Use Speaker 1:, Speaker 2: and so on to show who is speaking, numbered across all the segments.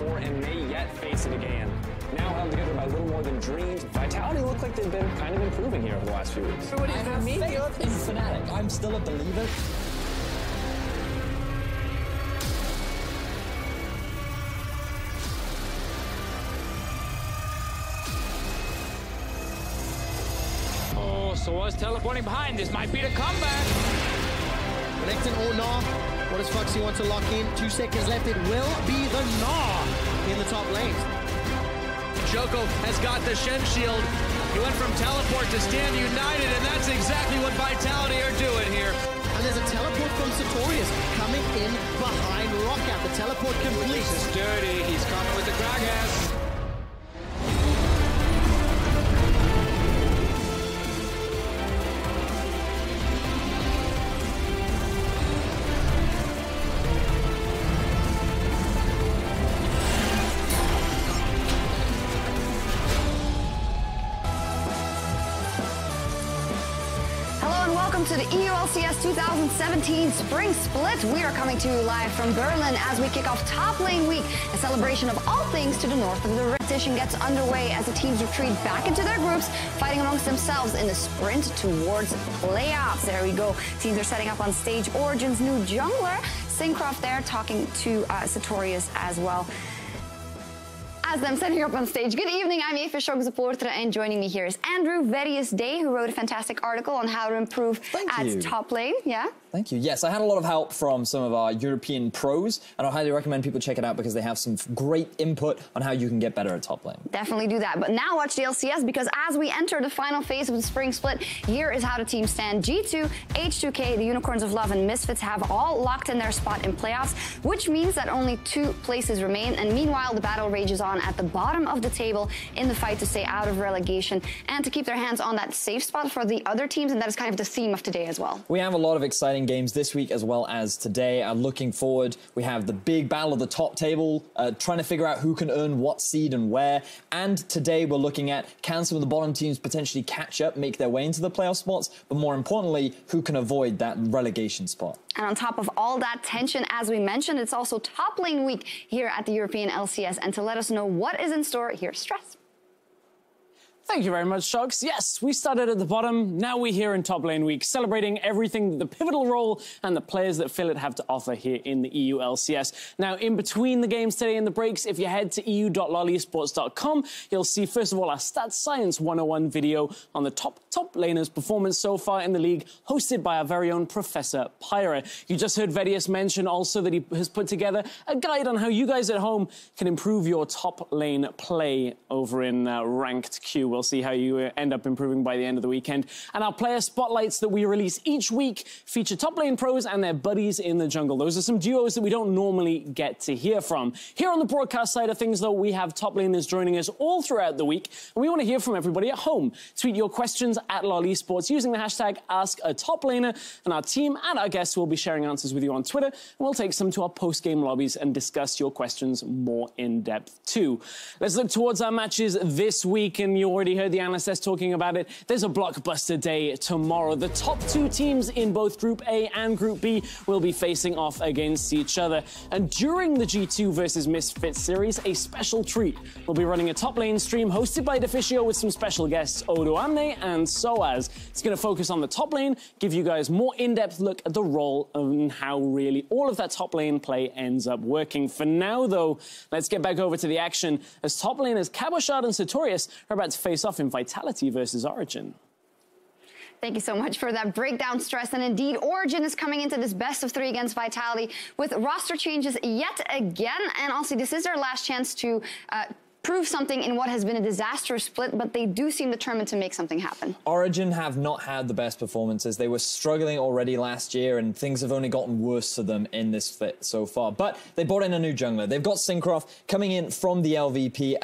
Speaker 1: before and may yet face it again. Now held together by little more than dreams, Vitality look like they've been kind of improving here over the last few weeks.
Speaker 2: I have faith in Fnatic. I'm still a believer.
Speaker 3: Oh, Soa's teleporting behind. This might be the comeback.
Speaker 2: Connecting or Gnaw. What does Foxy want to lock in? 2 seconds left. It will be the Gnaw in the top lane.
Speaker 4: Joko has got the Shen shield. He went from teleport to stand united, and that's exactly what Vitality are doing here.
Speaker 2: And there's a teleport from Sartorius coming in behind Rockout. The teleport complete.
Speaker 3: This is dirty. He's coming with the Gragas.
Speaker 5: To the EU LCS 2017 Spring Split. We are coming to you live from Berlin as we kick off Top Lane Week, a celebration of all things to the north of the river. Competition gets underway as the teams retreat back into their groups, fighting amongst themselves in the sprint towards playoffs. There we go. Teams are setting up on stage. Origen's new jungler, Syncroft there, talking to Sartorius as well. As them setting up on stage. Good evening, I'm Eva Schogze-Poortre, and joining me here is Andrew Various Day, who wrote a fantastic article on how to improve at top lane. Yeah?
Speaker 6: Thank you. Yes, I had a lot of help from some of our European pros, and I highly recommend people check it out because they have some great input on how you can get better at top lane.
Speaker 5: Definitely do that. But now watch the LCS, because as we enter the final phase of the Spring Split, here is how the teams stand. G2, H2K, the Unicorns of Love, and Misfits have all locked in their spot in playoffs, which means that only 2 places remain. And meanwhile, the battle rages on at the bottom of the table in the fight to stay out of relegation and to keep their hands on that safe spot for the other teams. And that is kind of the theme of today as well.
Speaker 6: We have a lot of exciting games this week as well as today. I'm looking forward. We have the big battle of the top table, trying to figure out who can earn what seed and where. And today we're looking at, can some of the bottom teams potentially catch up, make their way into the playoff spots, but more importantly, who can avoid that relegation spot.
Speaker 5: And on top of all that tension, as we mentioned, it's also Top Lane Week here at the European LCS. And to let us know what is in store, here's Stress.
Speaker 3: Thank you very much, Shogs. Yes, we started at the bottom. Now we're here in Top Lane Week, celebrating everything that the pivotal role and the players that fill it have to offer here in the EU LCS. Now, in between the games today and the breaks, if you head to eu.lolesports.com, you'll see, first of all, our Stats Science 101 video on the top laners' performance so far in the league, hosted by our very own Professor Pyra. You just heard Vedius mention also that he has put together a guide on how you guys at home can improve your top lane play over in Ranked Q. We'll see how you end up improving by the end of the weekend. And our player spotlights that we release each week feature top lane pros and their buddies in the jungle. Those are some duos that we don't normally get to hear from. Here on the broadcast side of things, though, we have top laners joining us all throughout the week, and we want to hear from everybody at home. Tweet your questions at LOL Esports using the hashtag AskATopLaner, and our team and our guests will be sharing answers with you on Twitter, and we'll take some to our post-game lobbies and discuss your questions more in depth too. Let's look towards our matches this week, and you already heard the analysts talking about it. There's a blockbuster day tomorrow. The top 2 teams in both Group A and Group B will be facing off against each other. And during the G2 versus Misfits series, a special treat. We'll be running a top lane stream hosted by Deficio with some special guests, Odo Amne and Soaz. It's going to focus on the top lane, give you guys more in-depth look at the role and how really all of that top lane play ends up working. For now, though, let's get back over to the action as top laners Cabochard and Sartorius are about to face off in Vitality versus Origen.
Speaker 5: Thank you so much for that breakdown, Stress. And indeed, Origen is coming into this best of 3 against Vitality with roster changes yet again. And also, this is their last chance to prove something in what has been a disastrous split, but they do seem determined to make something happen.
Speaker 6: Origen have not had the best performances. They were struggling already last year, and things have only gotten worse for them in this split so far. But they brought in a new jungler. They've got Syncroft coming in from the LVP.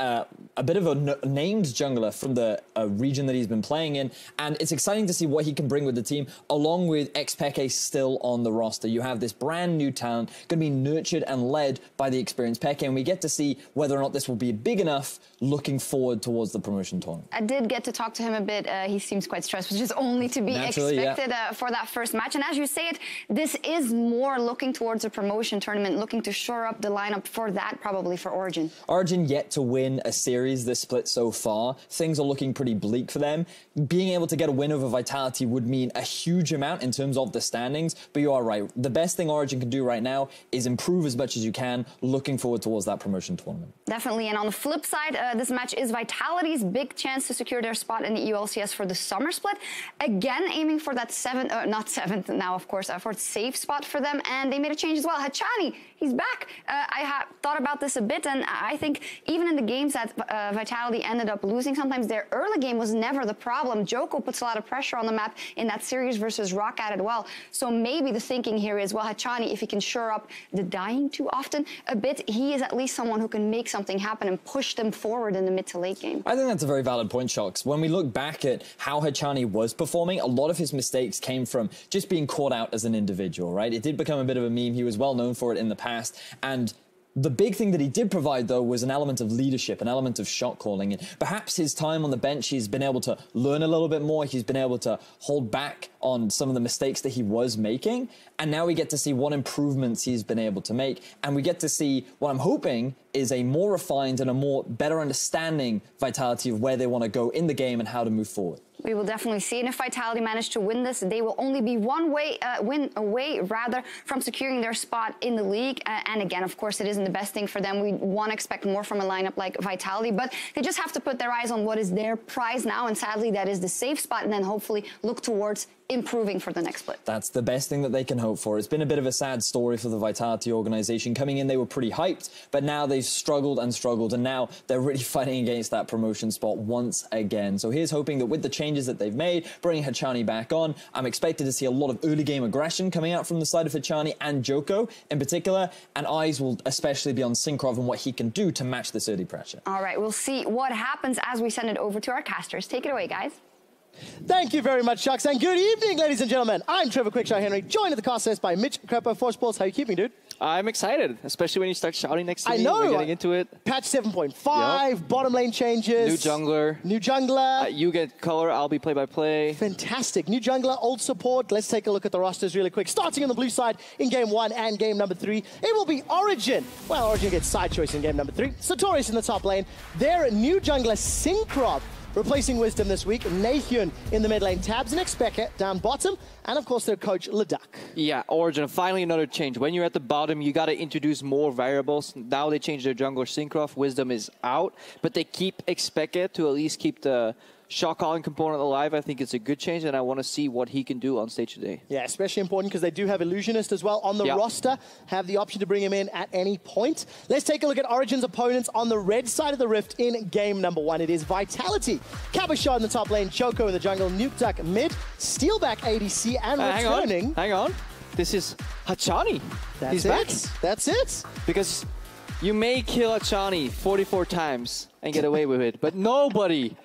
Speaker 6: a bit of a named jungler from the region that he's been playing in, and it's exciting to see what he can bring with the team, along with Xpeke still on the roster. You have this brand new talent, going to be nurtured and led by the experienced Peke, and we get to see whether or not this will be big enough looking forward towards the promotion tournament.
Speaker 5: I did get to talk to him a bit. He seems quite stressed, which is only to be expected for that first match. And as you say it, this is more looking towards a promotion tournament, looking to shore up the lineup for that, probably for Origen.
Speaker 6: Origen yet to win a series this split so far. Things are looking pretty bleak for them. Being able to get a win over Vitality would mean a huge amount in terms of the standings, but you are right. The best thing Origen can do right now is improve as much as you can, looking forward towards that promotion tournament.
Speaker 5: Definitely, and on the flip side, this match is Vitality's big chance to secure their spot in the LCS for the summer split. Again, aiming for that not seventh now, of course, for a safe spot for them, and they made a change as well. Hachani, he's back. I thought about this a bit, and I think even in the games that Vitality ended up losing, sometimes their early game was never the problem. Joko puts a lot of pressure on the map in that series versus Roccat as well. So maybe the thinking here is, well, Hachani, if he can shore up the dying too often a bit, he is at least someone who can make something happen and push them forward in the mid to late game.
Speaker 6: I think that's a very valid point, Shocks. When we look back at how Hachani was performing, a lot of his mistakes came from just being caught out as an individual, right? It did become a bit of a meme. He was well known for it in the past, and the big thing that he did provide, though, was an element of leadership, an element of shot calling. And perhaps his time on the bench, he's been able to learn a little bit more. He's been able to hold back on some of the mistakes that he was making. And now we get to see what improvements he's been able to make. And we get to see what I'm hoping is a more refined and a more better understanding Vitality of where they want to go in the game and how to move forward.
Speaker 5: We will definitely see. And if Vitality manage to win this, they will only be one win away from securing their spot in the league. And again, of course, it isn't the best thing for them. We want to expect more from a lineup like Vitality, but they just have to put their eyes on what is their prize now. And sadly, that is the safe spot, and then hopefully look towards improving for the next split.
Speaker 6: That's the best thing that they can hope for. It's been a bit of a sad story for the Vitality organization. Coming in, they were pretty hyped, but now they've struggled and struggled, and now they're really fighting against that promotion spot once again. So here's hoping that with the changes that they've made, bringing Hachani back on, I'm expected to see a lot of early game aggression coming out from the side of Hachani and Joko in particular, and eyes will especially be on Synkrov and what he can do to match this early pressure.
Speaker 5: All right, we'll see what happens as we send it over to our casters. Take it away, guys.
Speaker 2: Thank you very much, Shucks, and good evening, ladies and gentlemen. I'm Trevor Quickshot Henry, joined at the cast list by Mitch Crepo, Force Sports. How are you keeping, dude?
Speaker 7: I'm excited, especially when you start shouting next to me.
Speaker 2: I know.
Speaker 7: We're getting into it.
Speaker 2: Patch 7.5, bottom lane changes.
Speaker 7: New jungler.
Speaker 2: New jungler.
Speaker 7: You get color, I'll be play-by-play.
Speaker 2: Fantastic. New jungler, old support. Let's take a look at the rosters really quick. Starting on the blue side in game 1 and game number 3, it will be Origen. Well, Origen gets side choice in game number 3. Sartorius in the top lane. Their new jungler, Synkrov, replacing Wisdom this week. Nahyun in the mid lane, Tabs and Xpeke down bottom, and of course their coach, Leduc.
Speaker 7: Yeah, Origen, finally another change. When you're at the bottom, you got to introduce more variables. Now they changed their jungler, Synkrov. Wisdom is out, but they keep Xpeke to at least keep the shot calling component alive. I think it's a good change, and I want to see what he can do on stage today.
Speaker 2: Yeah, especially important because they do have Illusionist as well on the roster. Have the option to bring him in at any point. Let's take a look at Origen's opponents on the red side of the rift in game number 1. It is Vitality. Kabashot in the top lane, Choco in the jungle, Nukeduck mid, Steelback ADC, and returning.
Speaker 7: Hang on. This is Hachani. He's back.
Speaker 2: That's it.
Speaker 7: Because you may kill Hachani 44 times and get away with it, but nobody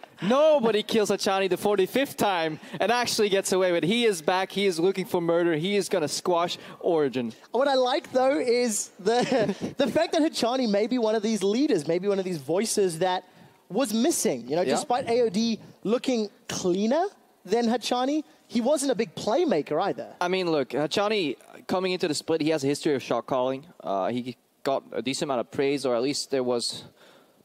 Speaker 7: kills Hachani the 45th time and actually gets away with it. He is back. He is looking for murder. He is going to squash Origen.
Speaker 2: What I like, though, is the fact that Hachani may be one of these leaders, maybe one of these voices that was missing. You know, despite AOD looking cleaner than Hachani, he wasn't a big playmaker either.
Speaker 7: I mean, look, Hachani, coming into the split, he has a history of shot calling. He got a decent amount of praise, or at least there was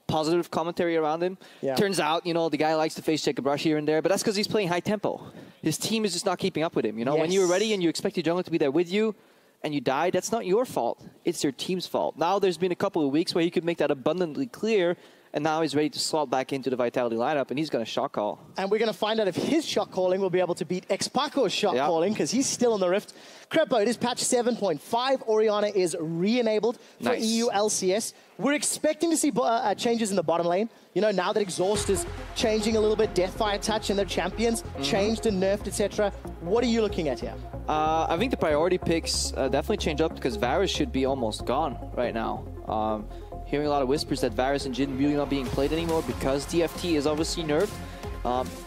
Speaker 7: positive commentary around him. Turns out, you know, the guy likes to face check a brush here and there, but that's because he's playing high tempo. His team is just not keeping up with him. You know, when you're ready and you expect your jungler to be there with you and you die, that's not your fault. It's your team's fault. Now there's been a couple of weeks where he could make that abundantly clear, and now he's ready to slot back into the Vitality lineup, and he's going to shot call. And we're going to find out if his shot calling will be able to beat Xpaco's shot calling, because he's still in the rift. Crepo, it is patch 7.5. Oriana is re-enabled for EU LCS. We're expecting to see changes in the bottom lane. You know, now that Exhaust is changing a little bit, Deathfire Touch and their champions changed and nerfed, etc. What are you looking at here? I think the priority picks definitely change up, because Varus should be almost gone right now. hearing a lot of whispers that Varus and Jin really not being played anymore because TFT is obviously nerfed.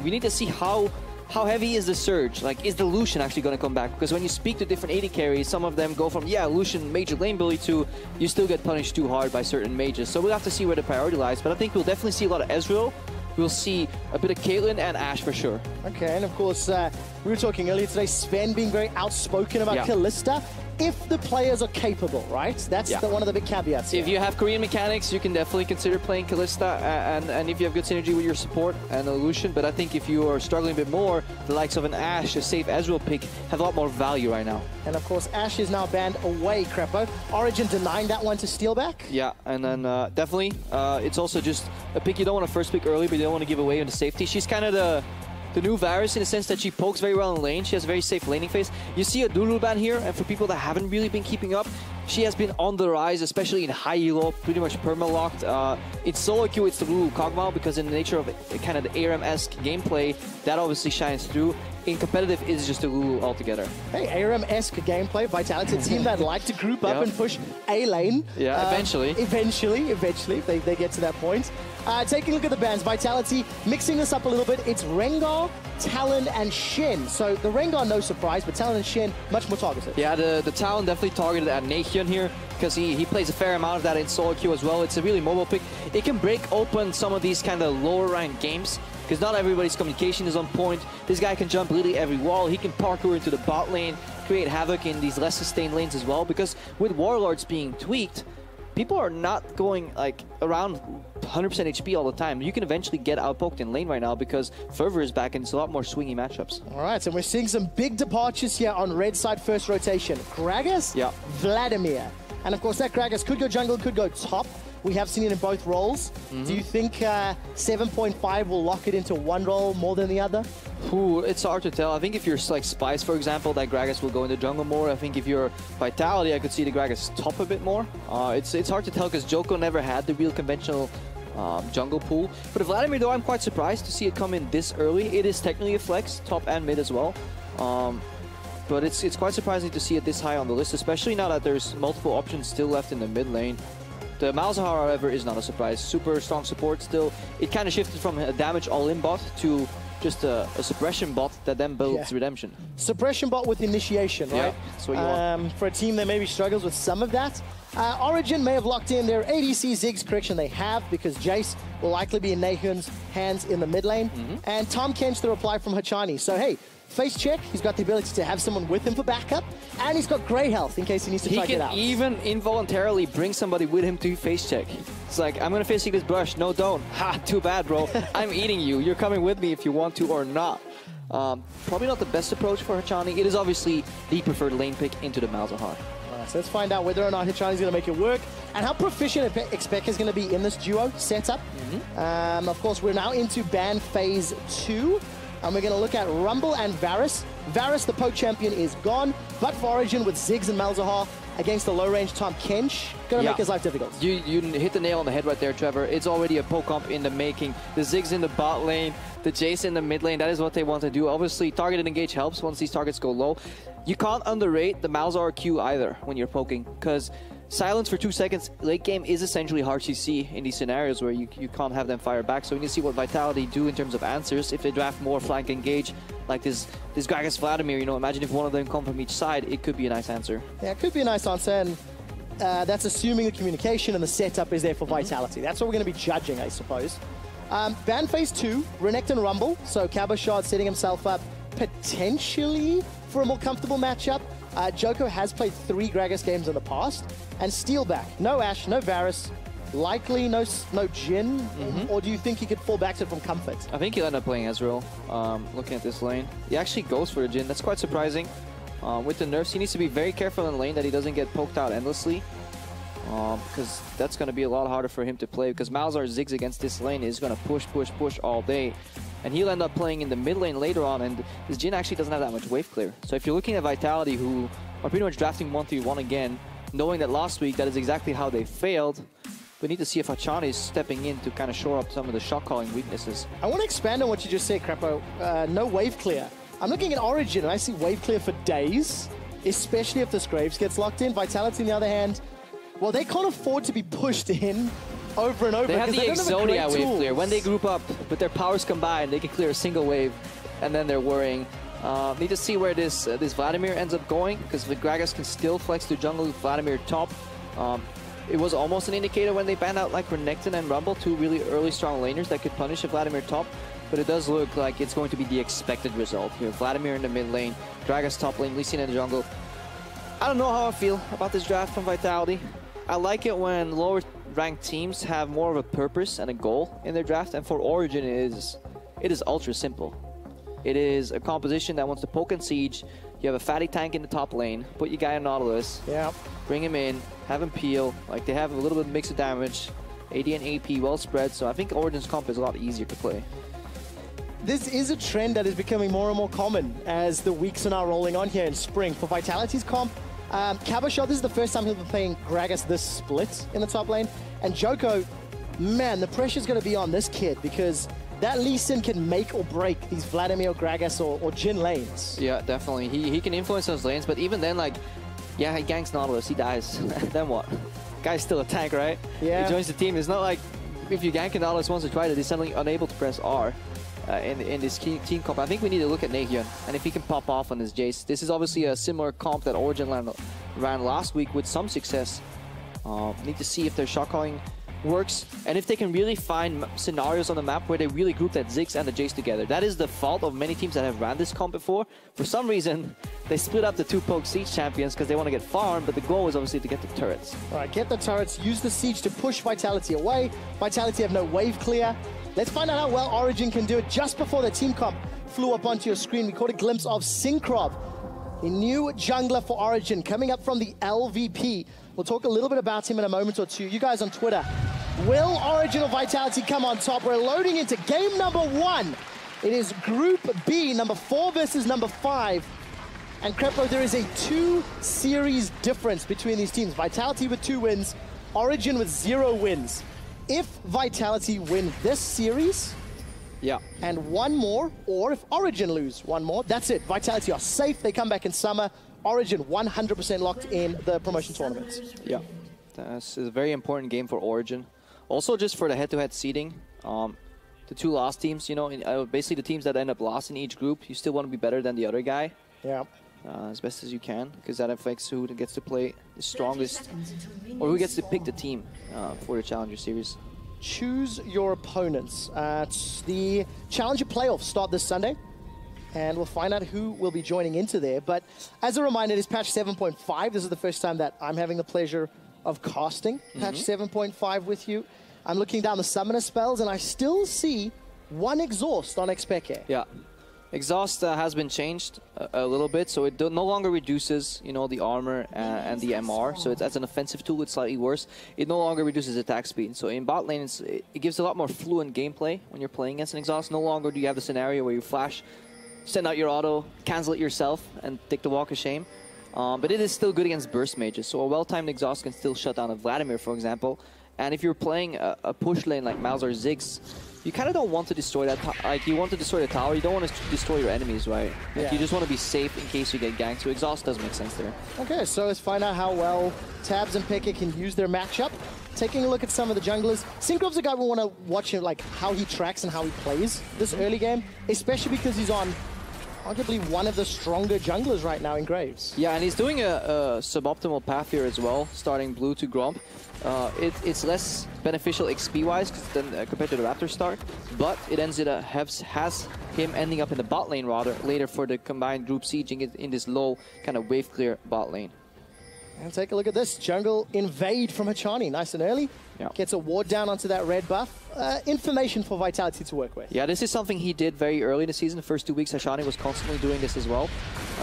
Speaker 7: We need to see how heavy is the surge? Like, is the Lucian actually going to come back? Because when you speak to different AD carries, some of them go from, yeah, Lucian major lane bully to you still get punished too hard by certain mages. So we'll have to see where the priority lies. But I think we'll definitely see a lot of Ezreal. We'll see a bit of Caitlyn and Ashe for sure.
Speaker 2: Okay, and of course, we were talking earlier today, Sven being very outspoken about Kalista. If the players are capable, right? That's one of the big caveats here.
Speaker 7: If you have Korean mechanics, you can definitely consider playing Kalista, and if you have good synergy with your support and Lucian. But I think if you are struggling a bit more, the likes of an Ashe, a safe Ezreal pick, have a lot more value right now.
Speaker 2: And of course, Ashe is now banned away, Crepo. Origen denying that one to Steelback.
Speaker 7: Yeah, and then definitely, it's also just a pick you don't want to first pick early, but you don't want to give away into safety. She's kind of the new Varus in the sense that she pokes very well in lane. She has a very safe laning phase. You see a Lulu ban here, and for people that haven't really been keeping up, she has been on the rise, especially in high elo, pretty much perma-locked. In solo queue, it's the Lulu Kog'Maw, because in the nature of kind of the ARAM-esque gameplay, that obviously shines through. In competitive, it's just a Lulu altogether.
Speaker 2: Hey, ARAM-esque gameplay, Vitality, a team that like to group up and push A lane.
Speaker 7: Yeah, eventually.
Speaker 2: Eventually, they get to that point. Taking a look at the bans, Vitality mixing this up a little bit. It's Rengar, Talon, and Shen. So the Rengar, no surprise, but Talon and Shen, much more targeted.
Speaker 7: Yeah, the Talon definitely targeted at Nahion here, because he plays a fair amount of that in solo queue as well. It's a really mobile pick. It can break open some of these kind of lower ranked games, because not everybody's communication is on point. This guy can jump literally every wall. He can parkour into the bot lane, create havoc in these less sustained lanes as well, because with Warlords being tweaked, people are not going like around 100% HP all the time. You can eventually get outpoked in lane right now because Fervor is back and it's a lot more swingy matchups.
Speaker 2: All right, so we're seeing some big departures here on red side first rotation. Gragas, Vladimir. And of course that Gragas could go jungle, could go top. We have seen it in both roles. Do you think 7.5 will lock it into one role more than the other?
Speaker 7: Ooh, it's hard to tell. I think if you're like Spice, for example, that Gragas will go into jungle more. I think if you're Vitality, I could see the Gragas top a bit more. It's hard to tell because Joko never had the real conventional jungle pool. But Vladimir, though, I'm quite surprised to see it come in this early. It is technically a flex, top and mid as well. But it's quite surprising to see it this high on the list, especially now that there's multiple options still left in the mid lane. The Malzahar, however, is not a surprise. Super strong support still. It kind of shifted from a damage all-in bot to just a suppression bot that then builds redemption.
Speaker 2: Suppression bot with initiation, right?
Speaker 7: Yeah, that's what you want.
Speaker 2: For a team that maybe struggles with some of that. Origen may have locked in their ADC Ziggs, correction they have, because Jace will likely be in Nahun's hands in the mid lane. And Tom Kench, the reply from Hachani. So hey, face check, he's got the ability to have someone with him for backup, and he's got grey health in case he needs to try to get out.
Speaker 7: He can even involuntarily bring somebody with him to face check. It's like, I'm gonna face check this brush. No, don't. Ha, too bad, bro. I'm eating you. You're coming with me if you want to or not. Probably not the best approach for Hachani. It is obviously the preferred lane pick into the Malzahar.
Speaker 2: So let's find out whether or not Hachani's going to make it work and how proficient Expect is going to be in this duo setup. Of course, we're now into ban phase 2. And we're going to look at Rumble and Varus. Varus, the poke champion, is gone. But for Origen with Ziggs and Malzahar against the low-range Tom Kench, going to make his life difficult.
Speaker 7: You hit the nail on the head right there, Trevor. It's already a poke comp in the making. The Ziggs in the bot lane, the Jace in the mid lane, that is what they want to do. Obviously, targeted engage helps once these targets go low. You can't underrate the Malzahar Q either when you're poking, because silence for 2 seconds, late game is essentially hard to see in these scenarios where you can't have them fire back. So we need to see what Vitality do in terms of answers. If they draft more flank engage, like this Gragas Vladimir, you know, imagine if one of them come from each side, it could be a nice answer.
Speaker 2: Yeah, it could be a nice answer, and that's assuming the communication and the setup is there for Vitality. That's what we're going to be judging, I suppose. Ban phase 2, Renekton Rumble. So Cabochard setting himself up potentially for a more comfortable matchup. Joko has played 3 Gragas games in the past. And Steelback, no Ashe, no Varus, likely no Jin, or do you think he could fall back to it from comfort?
Speaker 7: I think he'll end up playing Ezreal, looking at this lane. He actually goes for a Jin, that's quite surprising. With the nerfs, he needs to be very careful in lane that he doesn't get poked out endlessly, because that's going to be a lot harder for him to play, because Malzahar Ziggs against this lane is going to push all day. And he'll end up playing in the mid lane later on, and this Jin actually doesn't have that much wave clear. So if you're looking at Vitality, who are pretty much drafting 1-3-1 again, knowing that last week that is exactly how they failed, we need to see if Hachani is stepping in to kind of shore up some of the shot calling weaknesses.
Speaker 2: I want to expand on what you just said, Crepo. No wave clear. I'm looking at Origen and I see wave clear for days, especially if this Graves gets locked in. Vitality, on the other hand, well, they can't afford to be pushed in over and over.
Speaker 7: They have the Exodia wave
Speaker 2: tools.
Speaker 7: clear. When they group up with their powers combined, they can clear a single wave, and then they're worrying. Need to see where this Vladimir ends up going, because the Gragas can still flex to jungle with Vladimir top. It was almost an indicator when they banned out like Renekton and Rumble, two really early strong laners that could punish a Vladimir top. But it does look like it's going to be the expected result here. Vladimir in the mid lane, Gragas top lane, Lee Sin in the jungle. I don't know how I feel about this draft from Vitality. I like it when lower ranked teams have more of a purpose and a goal in their draft, and for Origen it is ultra simple. It is a composition that wants to poke and siege. You have a fatty tank in the top lane, put your guy on Nautilus, bring him in, have him peel. Like, they have a little bit of mix of damage, AD and AP well spread, so I think Origen's comp is a lot easier to play.
Speaker 2: This is a trend that is becoming more and more common as the weeks are now rolling on here in spring. For Vitality's comp, Cabashot, this is the first time he'll be playing Gragas this split in the top lane. And Joko, man, the pressure's going to be on this kid, because that Lee Sin can make or break these Vladimir, Gragas, or Jhin lanes. Yeah, definitely. He can influence those lanes, but even then, like, yeah, he ganks Nautilus, he dies. Then what? Guy's still a tank, right? Yeah. He joins the team. It's not like if you gank Nautilus once or twice, he's suddenly unable to press R. In this team comp. I think we need to look at Naehyun, and if he can pop off on his Jace. This is obviously a similar comp that Origen ran last week with some success. Need to see if their shot calling works, and if they can really find scenarios on the map where they really group that Ziggs and the Jace together. That is the fault of many teams that have ran this comp before. For some reason, they split up the two poke siege champions because they want to get farm, but the goal is obviously to get the turrets. All right, get the turrets, use the siege to push Vitality away. Vitality have no wave clear. Let's find out how well Origen can do it. Just before the team comp flew up onto your screen, we caught a glimpse of Syncrob, a new jungler for Origen, coming up from the LVP. We'll talk a little bit about him in a moment or two. You guys on Twitter, will Origen or Vitality come on top? We're loading into game number 1. It is Group B, number 4 versus number 5. And Crepo, there is a 2-series difference between these teams. Vitality with 2 wins, Origen with 0 wins. If Vitality win this series, and 1 more, or if Origen lose 1 more, that's it. Vitality are safe. They come back in summer. Origen 100% locked in the promotion tournaments. Yeah, that's a very important game for Origen. Also, just for the head-to-head seeding, the 2 last teams, you know, basically the teams that end up last in each group, you still want to be better than the other guy. Yeah. As best as you can, because that affects who gets to play the strongest, or who gets to pick the team for the Challenger Series. Choose your opponents. The Challenger Playoffs start this Sunday, and we'll find out who will be joining into there. But as a reminder, it is patch 7.5. This is the first time that I'm having the pleasure of casting patch 7.5 with you. I'm looking down the summoner spells, and I still see 1 exhaust on Xpeke. Yeah. Exhaust has been changed a little bit, so it no longer reduces, you know, the armor and the MR. So as an offensive tool, it's slightly worse. It no longer reduces attack speed. So in bot lane, it gives a lot more fluent gameplay when you're playing against an exhaust. No longer do you have the scenario where you flash, send out your auto, cancel it yourself, and take the walk of shame. But it is still good against burst mages. So a well-timed exhaust can still shut down a Vladimir, for example. And if you're playing a push lane like Mouse or Ziggs, you kind of don't want to destroy that. Like, you want to destroy the tower, you don't want to destroy your enemies, right? Like, you just want to be safe in case you get ganked. So exhaust does make sense there. Okay, so let's find out how well Tabs and Peke can use their matchup. Taking a look at some of the junglers. Synchrov's a guy we want to watch him, like how he tracks and how he plays this early game, especially because he's on arguably one of the stronger junglers right now in Graves. Yeah, and he's doing a suboptimal path here as well, starting blue to Gromp. It's less beneficial XP-wise compared to the Raptor start, but it has him ending up in the bot lane rather later for the combined group sieging in this low kind of wave clear bot lane. And take a look at this. Jungle invade from Hachani. Nice and early. Yeah. Gets a ward down onto that red buff. Information for Vitality to work with. Yeah, this is something he did very early in the season. The first 2 weeks, Hachani was constantly doing this as well,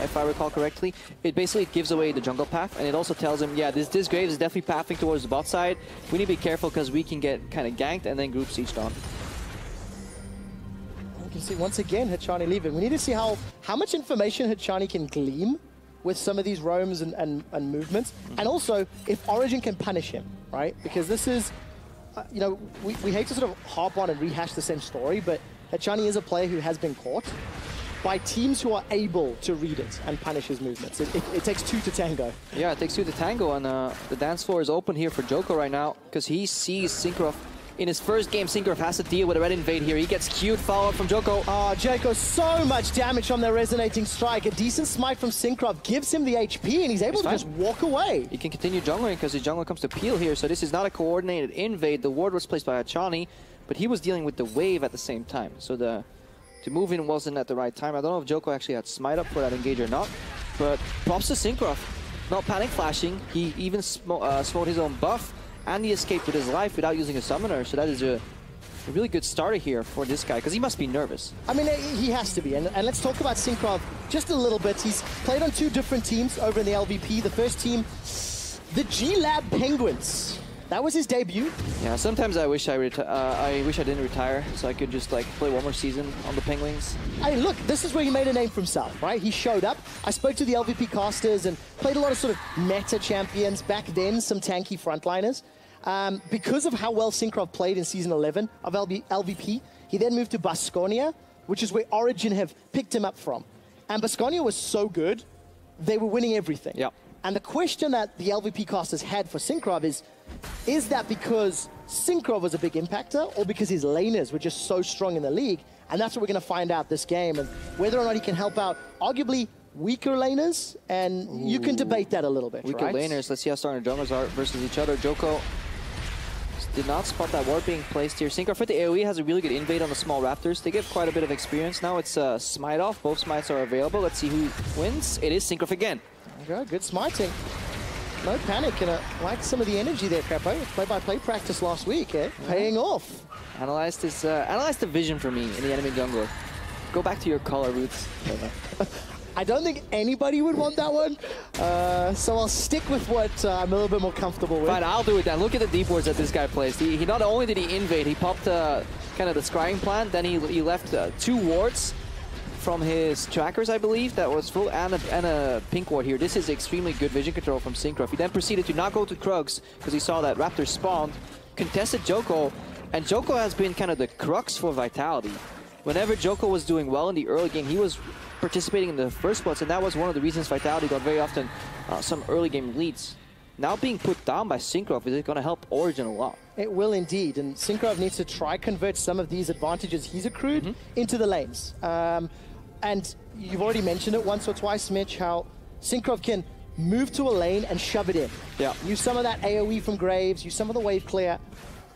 Speaker 2: if I recall correctly. It basically gives away the jungle path, and it also tells him, yeah, this Graves is definitely pathing towards the bot side. We need to be careful because we can get kind of ganked and then group sieged on. You can see once again Hachani leaving. We need to see how much information Hachani can glean with some of these roams and movements. And also, if Origen can punish him, right? Because this is, you know, we hate to sort of harp on and rehash the same story, but Hachani is a player who has been caught. by teams who are able to read it and punish his movements. It takes two to tango.
Speaker 7: Yeah, it takes two to tango, and the dance floor is open here for Joko right now because he sees Syncroft. In his first game, Syncroft has to deal with a red invade here. He gets cute follow-up from Joko.
Speaker 2: Joko, so much damage from their resonating strike. A decent smite from Syncroft gives him the HP, and he's able to just walk away.
Speaker 7: He can continue jungling because his jungler comes to peel here, so this is not a coordinated invade. The ward was placed by Hachani, but he was dealing with the wave at the same time. So the move in wasn't at the right time. I don't know if Joko actually had smite up for that engage or not, but props to Syncroft. Not panic flashing. He even smote his own buff, and he escaped with his life without using a summoner. So that is a really good starter here for this guy, because he must be nervous.
Speaker 2: I mean, he has to be. And let's talk about Syncroft just a little bit. He's played on two different teams over in the LVP. The first team, the G-Lab Penguins. That was his debut.
Speaker 7: Yeah, sometimes I wish I didn't retire, so I could just like play one more season on the Penguins.
Speaker 2: Hey, look, this is where he made a name for himself, right? He showed up. I spoke to the LVP casters and played a lot of sort of meta champions back then, some tanky frontliners. Because of how well Syncroft played in Season 11 of LVP, he then moved to Baskonia, which is where Origen have picked him up from. And Baskonia was so good, they were winning everything.
Speaker 7: Yeah.
Speaker 2: And the question that the LVP casters had for Syncroft is that because Syncroft was a big impactor, or because his laners were just so strong in the league? And that's what we're going to find out this game, and whether or not he can help out arguably weaker laners, and you can debate that a little bit,
Speaker 7: Weaker laners, let's see how strong the junglers are versus each other. Joko did not spot that ward being placed here. Syncroft with the AoE has a really good invade on the small raptors. They get quite a bit of experience. Now it's smite off. Both smites are available. Let's see who wins. It is Syncroft again.
Speaker 2: There you go, good smiting. No panic, and I like some of the energy there, Capo. Play-by-play practice last week, paying off.
Speaker 7: Analyze the vision for me in the enemy jungler. Go back to your color roots.
Speaker 2: I don't think anybody would want that one, so I'll stick with what I'm a little bit more comfortable with.
Speaker 7: Fine, I'll do it then. Look at the deep wards that this guy plays. He not only did he invade, he popped kind of the scrying plant, then he left 2 wards from his trackers, I believe, that was full, and a pink ward here. This is extremely good vision control from Syncroft. He then proceeded to not go to Krugs because he saw that Raptor spawned, contested Joko, and Joko has been kind of the crux for Vitality. Whenever Joko was doing well in the early game, he was participating in the first spots, and that was one of the reasons Vitality got very often some early game leads. Now being put down by Syncroft is going to help Origen a lot.
Speaker 2: It will indeed, and Syncroft needs to try convert some of these advantages he's accrued into the lanes. And you've already mentioned it once or twice, Mitch, how Syncroft can move to a lane and shove it in.
Speaker 7: Yeah.
Speaker 2: Use some of that AoE from Graves, use some of the wave clear,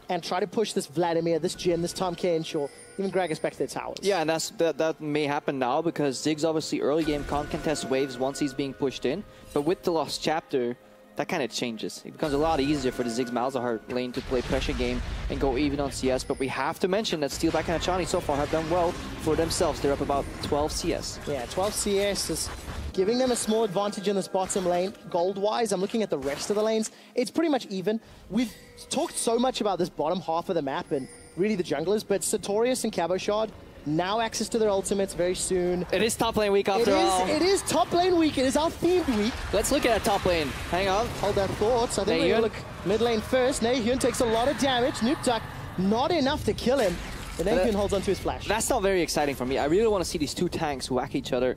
Speaker 2: and try to push this Vladimir, this Jhin, this Tom Kenshaw, even Gragas back to their towers.
Speaker 7: Yeah, and that may happen now because Ziggs obviously early game can't contest waves once he's being pushed in. But with the Lost Chapter, that kind of changes. It becomes a lot easier for the Ziggs Malzahar lane to play pressure game and go even on CS. But we have to mention that Steelback and Hachani so far have done well for themselves. They're up about 12 CS.
Speaker 2: Yeah, 12 CS is giving them a small advantage in this bottom lane. Gold-wise, I'm looking at the rest of the lanes. It's pretty much even. We've talked so much about this bottom half of the map and really the junglers, but Sartorius and Cabochard, now access to their ultimates very soon.
Speaker 7: It is top lane week after all.
Speaker 2: It is top lane week. It is our themed week.
Speaker 7: Let's look at that top lane. Hang on.
Speaker 2: Hold that thoughts. I think we're going to look mid lane first. Naehyun takes a lot of damage. Nuktak, not enough to kill him. And Naehyun holds onto his flash.
Speaker 7: That's not very exciting for me. I really want to see these two tanks whack each other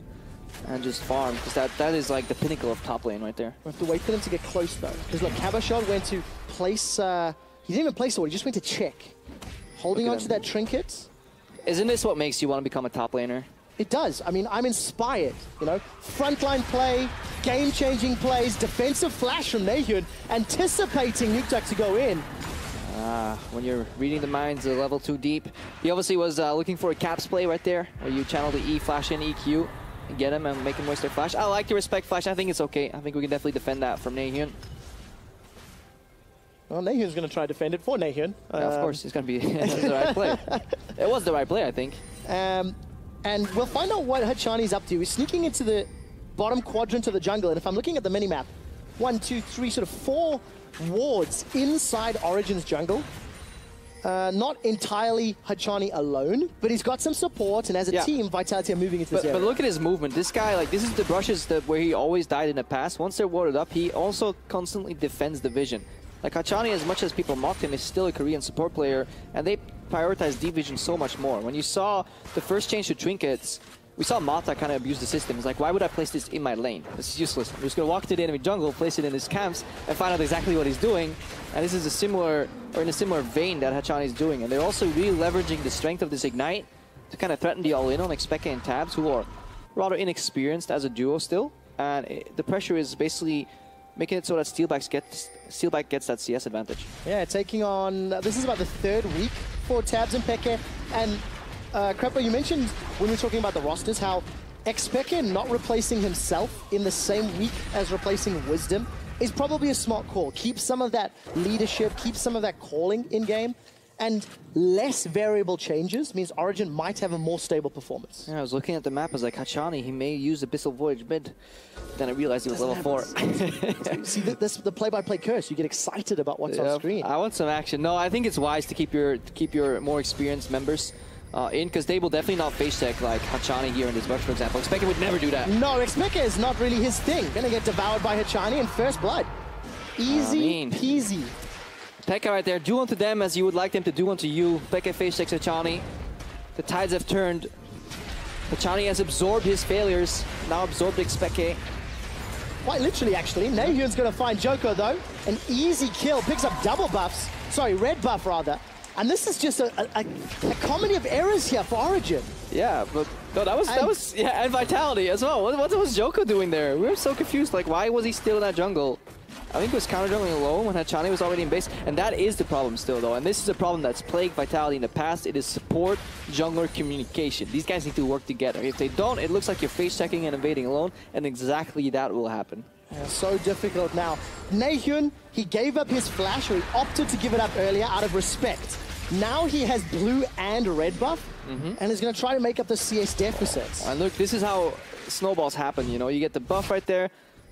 Speaker 7: and just farm, because that is like the pinnacle of top lane right there.
Speaker 2: We have to wait for them to get close though. Because look, Cabochard went to place, he didn't even place the ward, he just went to check. Holding onto that trinket.
Speaker 7: Isn't this what makes you want to become a top laner?
Speaker 2: It does. I mean, I'm inspired, you know. Frontline play, game-changing plays, defensive flash from Naehyun, anticipating Nuktak to go in.
Speaker 7: When you're reading the minds a level too deep. He obviously was looking for a caps play right there, where you channel the E, flash in EQ, and get him and make him waste their flash. I like the respect flash. I think it's okay. I think we can definitely defend that from Naehyun.
Speaker 2: Well, Naehyun's going to try to defend it for Naehyun.
Speaker 7: Yeah, of course, it's going to be the right play. It was the right play, I think.
Speaker 2: And we'll find out what Hachani's up to. He's sneaking into the bottom quadrant of the jungle, and if I'm looking at the minimap, 1, 2, 3, sort of 4 wards inside Origen's jungle. Not entirely Hachani alone, but he's got some support, and as a team, Vitality are moving into this area.
Speaker 7: But look at his movement. This guy, like, this is the brushes where he always died in the past. Once they're warded up, he also constantly defends the vision. Like, Hachani, as much as people mocked him, is still a Korean support player, and they prioritize deep vision so much more. When you saw the first change to trinkets, we saw Mata kind of abuse the system. It's like, why would I place this in my lane? This is useless. I'm just going to walk to the enemy jungle, place it in his camps, and find out exactly what he's doing. And this is in a similar vein that Hachani is doing. And they're also really leveraging the strength of this Ignite to kind of threaten the all-in on Xpeke and Tabs, who are rather inexperienced as a duo still. And the pressure is basically making it so that Steelback gets that CS advantage.
Speaker 2: Yeah, taking on... this is about the 3rd week for Tabs and Peke. And Krepo, you mentioned when we were talking about the rosters how Xpeke not replacing himself in the same week as replacing Wisdom is probably a smart call. Keep some of that leadership, keep some of that calling in-game, and less variable changes means Origen might have a more stable performance.
Speaker 7: Yeah, I was looking at the map, I was like, Hachani, he may use Abyssal Voyage mid. Then I realized he was level 4.
Speaker 2: See, this the play-by-play curse. You get excited about what's on screen.
Speaker 7: I want some action. No, I think it's wise to keep your more experienced members in, because they will definitely not face check like Hachani here in this rush, for example. Xpeke would never do that.
Speaker 2: No, Xpeke is not really his thing. Gonna get devoured by Hachani in first blood. Easy peasy.
Speaker 7: Pekka right there, do unto them as you would like them to do unto you. Pekka face checks Hachani. The tides have turned. Hachani has absorbed his failures, now absorbed Xpeke.
Speaker 2: Quite literally, actually. Nahyun's gonna find Joko, though. An easy kill, picks up double buffs. Sorry, red buff, rather. And this is just a comedy of errors here for Origen.
Speaker 7: Yeah, but no, that was yeah, and Vitality as well. What was Joko doing there? We were so confused. Like, why was he still in that jungle? I think it was counter jungling alone when Hachani was already in base, and that is the problem still, though. And this is a problem that's plagued Vitality in the past. It is support jungler communication. These guys need to work together. If they don't, it looks like you're face checking and invading alone, and exactly that will happen.
Speaker 2: Yeah, so difficult now. Nahyun, he gave up his flash, or he opted to give it up earlier out of respect. Now he has blue and red buff, and is going to try to make up the CS deficits.
Speaker 7: And look, this is how snowballs happen, you know. You get the buff right there.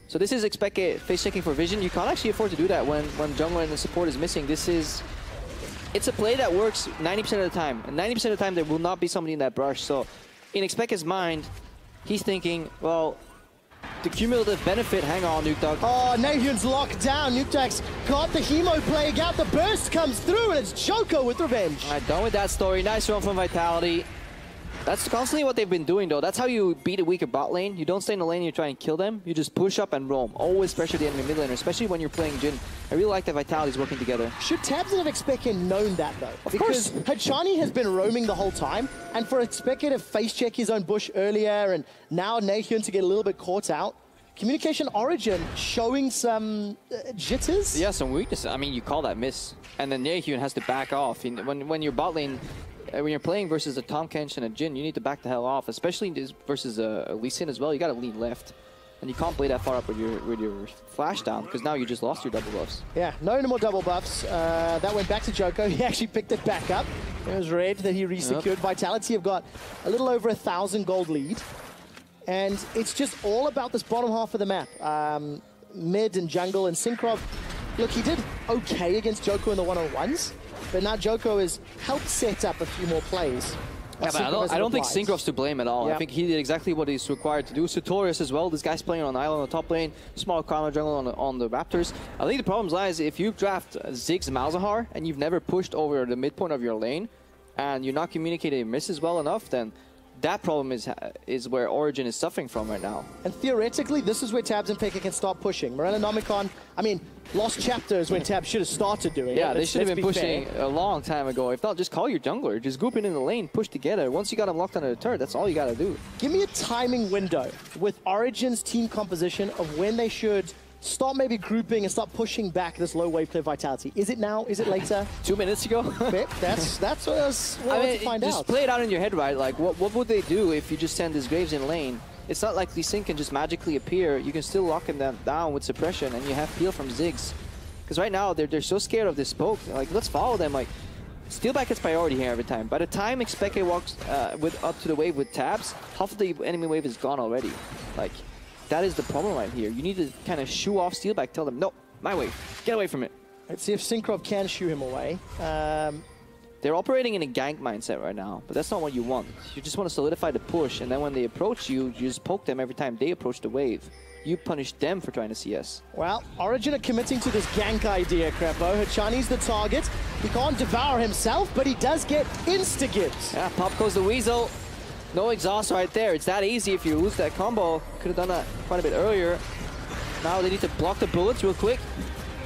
Speaker 7: So this is Xpeke face checking for vision. You can't actually afford to do that when jungler and the support is missing. It's a play that works 90% of the time. And 90% of the time there will not be somebody in that brush. So in Xpeke's mind, he's thinking, well, the cumulative benefit, hang on, Nuketag.
Speaker 2: Oh, Nahyun's locked down. Nuketag's got the Hemo plague out. The burst comes through, and it's Joko with revenge.
Speaker 7: All right, done with that story. Nice run from Vitality. That's constantly what they've been doing, though. That's how you beat a weaker bot lane. You don't stay in the lane and you try and kill them. You just push up and roam. Always pressure the enemy mid laner, especially when you're playing Jhin. I really like that Vitality's working together.
Speaker 2: Should Tabs and Xpeke known that, though? Because Hachani has been roaming the whole time, and for Xpeke to face check his own bush earlier, and now Nahyun to get a little bit caught out, communication Origen showing some jitters.
Speaker 7: Yeah, some weakness. I mean, you call that miss. And then Nahyun has to back off. When your bot lane... when you're playing versus a Tahm Kench and a Jhin, you need to back the hell off, especially versus a Lee Sin as well. You got to lean left, and you can't play that far up with your flash down, because now you just lost your double buffs.
Speaker 2: Yeah, no more double buffs. That went back to Joko. He actually picked it back up. It was red that he resecured. Yep. Vitality have got a little over 1,000 gold lead, and it's just all about this bottom half of the map. Mid and jungle and Synchro. Look, he did okay against Joko in the one-on-ones. But now Joko has helped set up a few more plays.
Speaker 7: Yeah, but I don't think Synchro's to blame at all. Yep. I think he did exactly what he's required to do. Sutorius as well. This guy's playing on Island on the top lane. Small counter jungle on the Raptors. I think the problem lies if you draft Ziggs Malzahar and you've never pushed over the midpoint of your lane and you're not communicating your misses well enough, then that problem is where Origen is suffering from right now.
Speaker 2: And theoretically, this is where Tabs and Pekka can start pushing. Morellonomicon, I mean, lost chapters when Tabs should have started doing it.
Speaker 7: Yeah, they should have been pushing a long time ago. If not, just call your jungler. Just group it in the lane, push together. Once you got them locked onto the turret, that's all you got to do.
Speaker 2: Give me a timing window with Origen's team composition of when they should start maybe grouping and start pushing back this low wave clear Vitality. Is it now? Is it later?
Speaker 7: 2 minutes ago.
Speaker 2: That's what I was to find out.
Speaker 7: Just play it out in your head, right? Like, what would they do if you just send his Graves in lane? It's not like Lee Sin can just magically appear. You can still lock him down with suppression, and you have peel from Ziggs. Because right now, they're so scared of this poke. Like, let's follow them. Like, Steelback gets priority here every time. By the time Xpeke walks up to the wave with Tabs, half of the enemy wave is gone already. Like, that is the problem right here. You need to kind of shoo off Steelback, tell them, no, my wave, get away from it.
Speaker 2: Let's see if Synchro can shoo him away.
Speaker 7: They're operating in a gank mindset right now, but that's not what you want. You just want to solidify the push, and then when they approach you, you just poke them every time they approach the wave. You punish them for trying to CS.
Speaker 2: Well, Origen are committing to this gank idea, Krepo. Hachani's the target. He can't devour himself, but he does get insta-gibbs.
Speaker 7: Yeah, pop goes the Weasel. No exhaust right there. It's that easy if you lose that combo. Could have done that quite a bit earlier. Now they need to block the bullets real quick.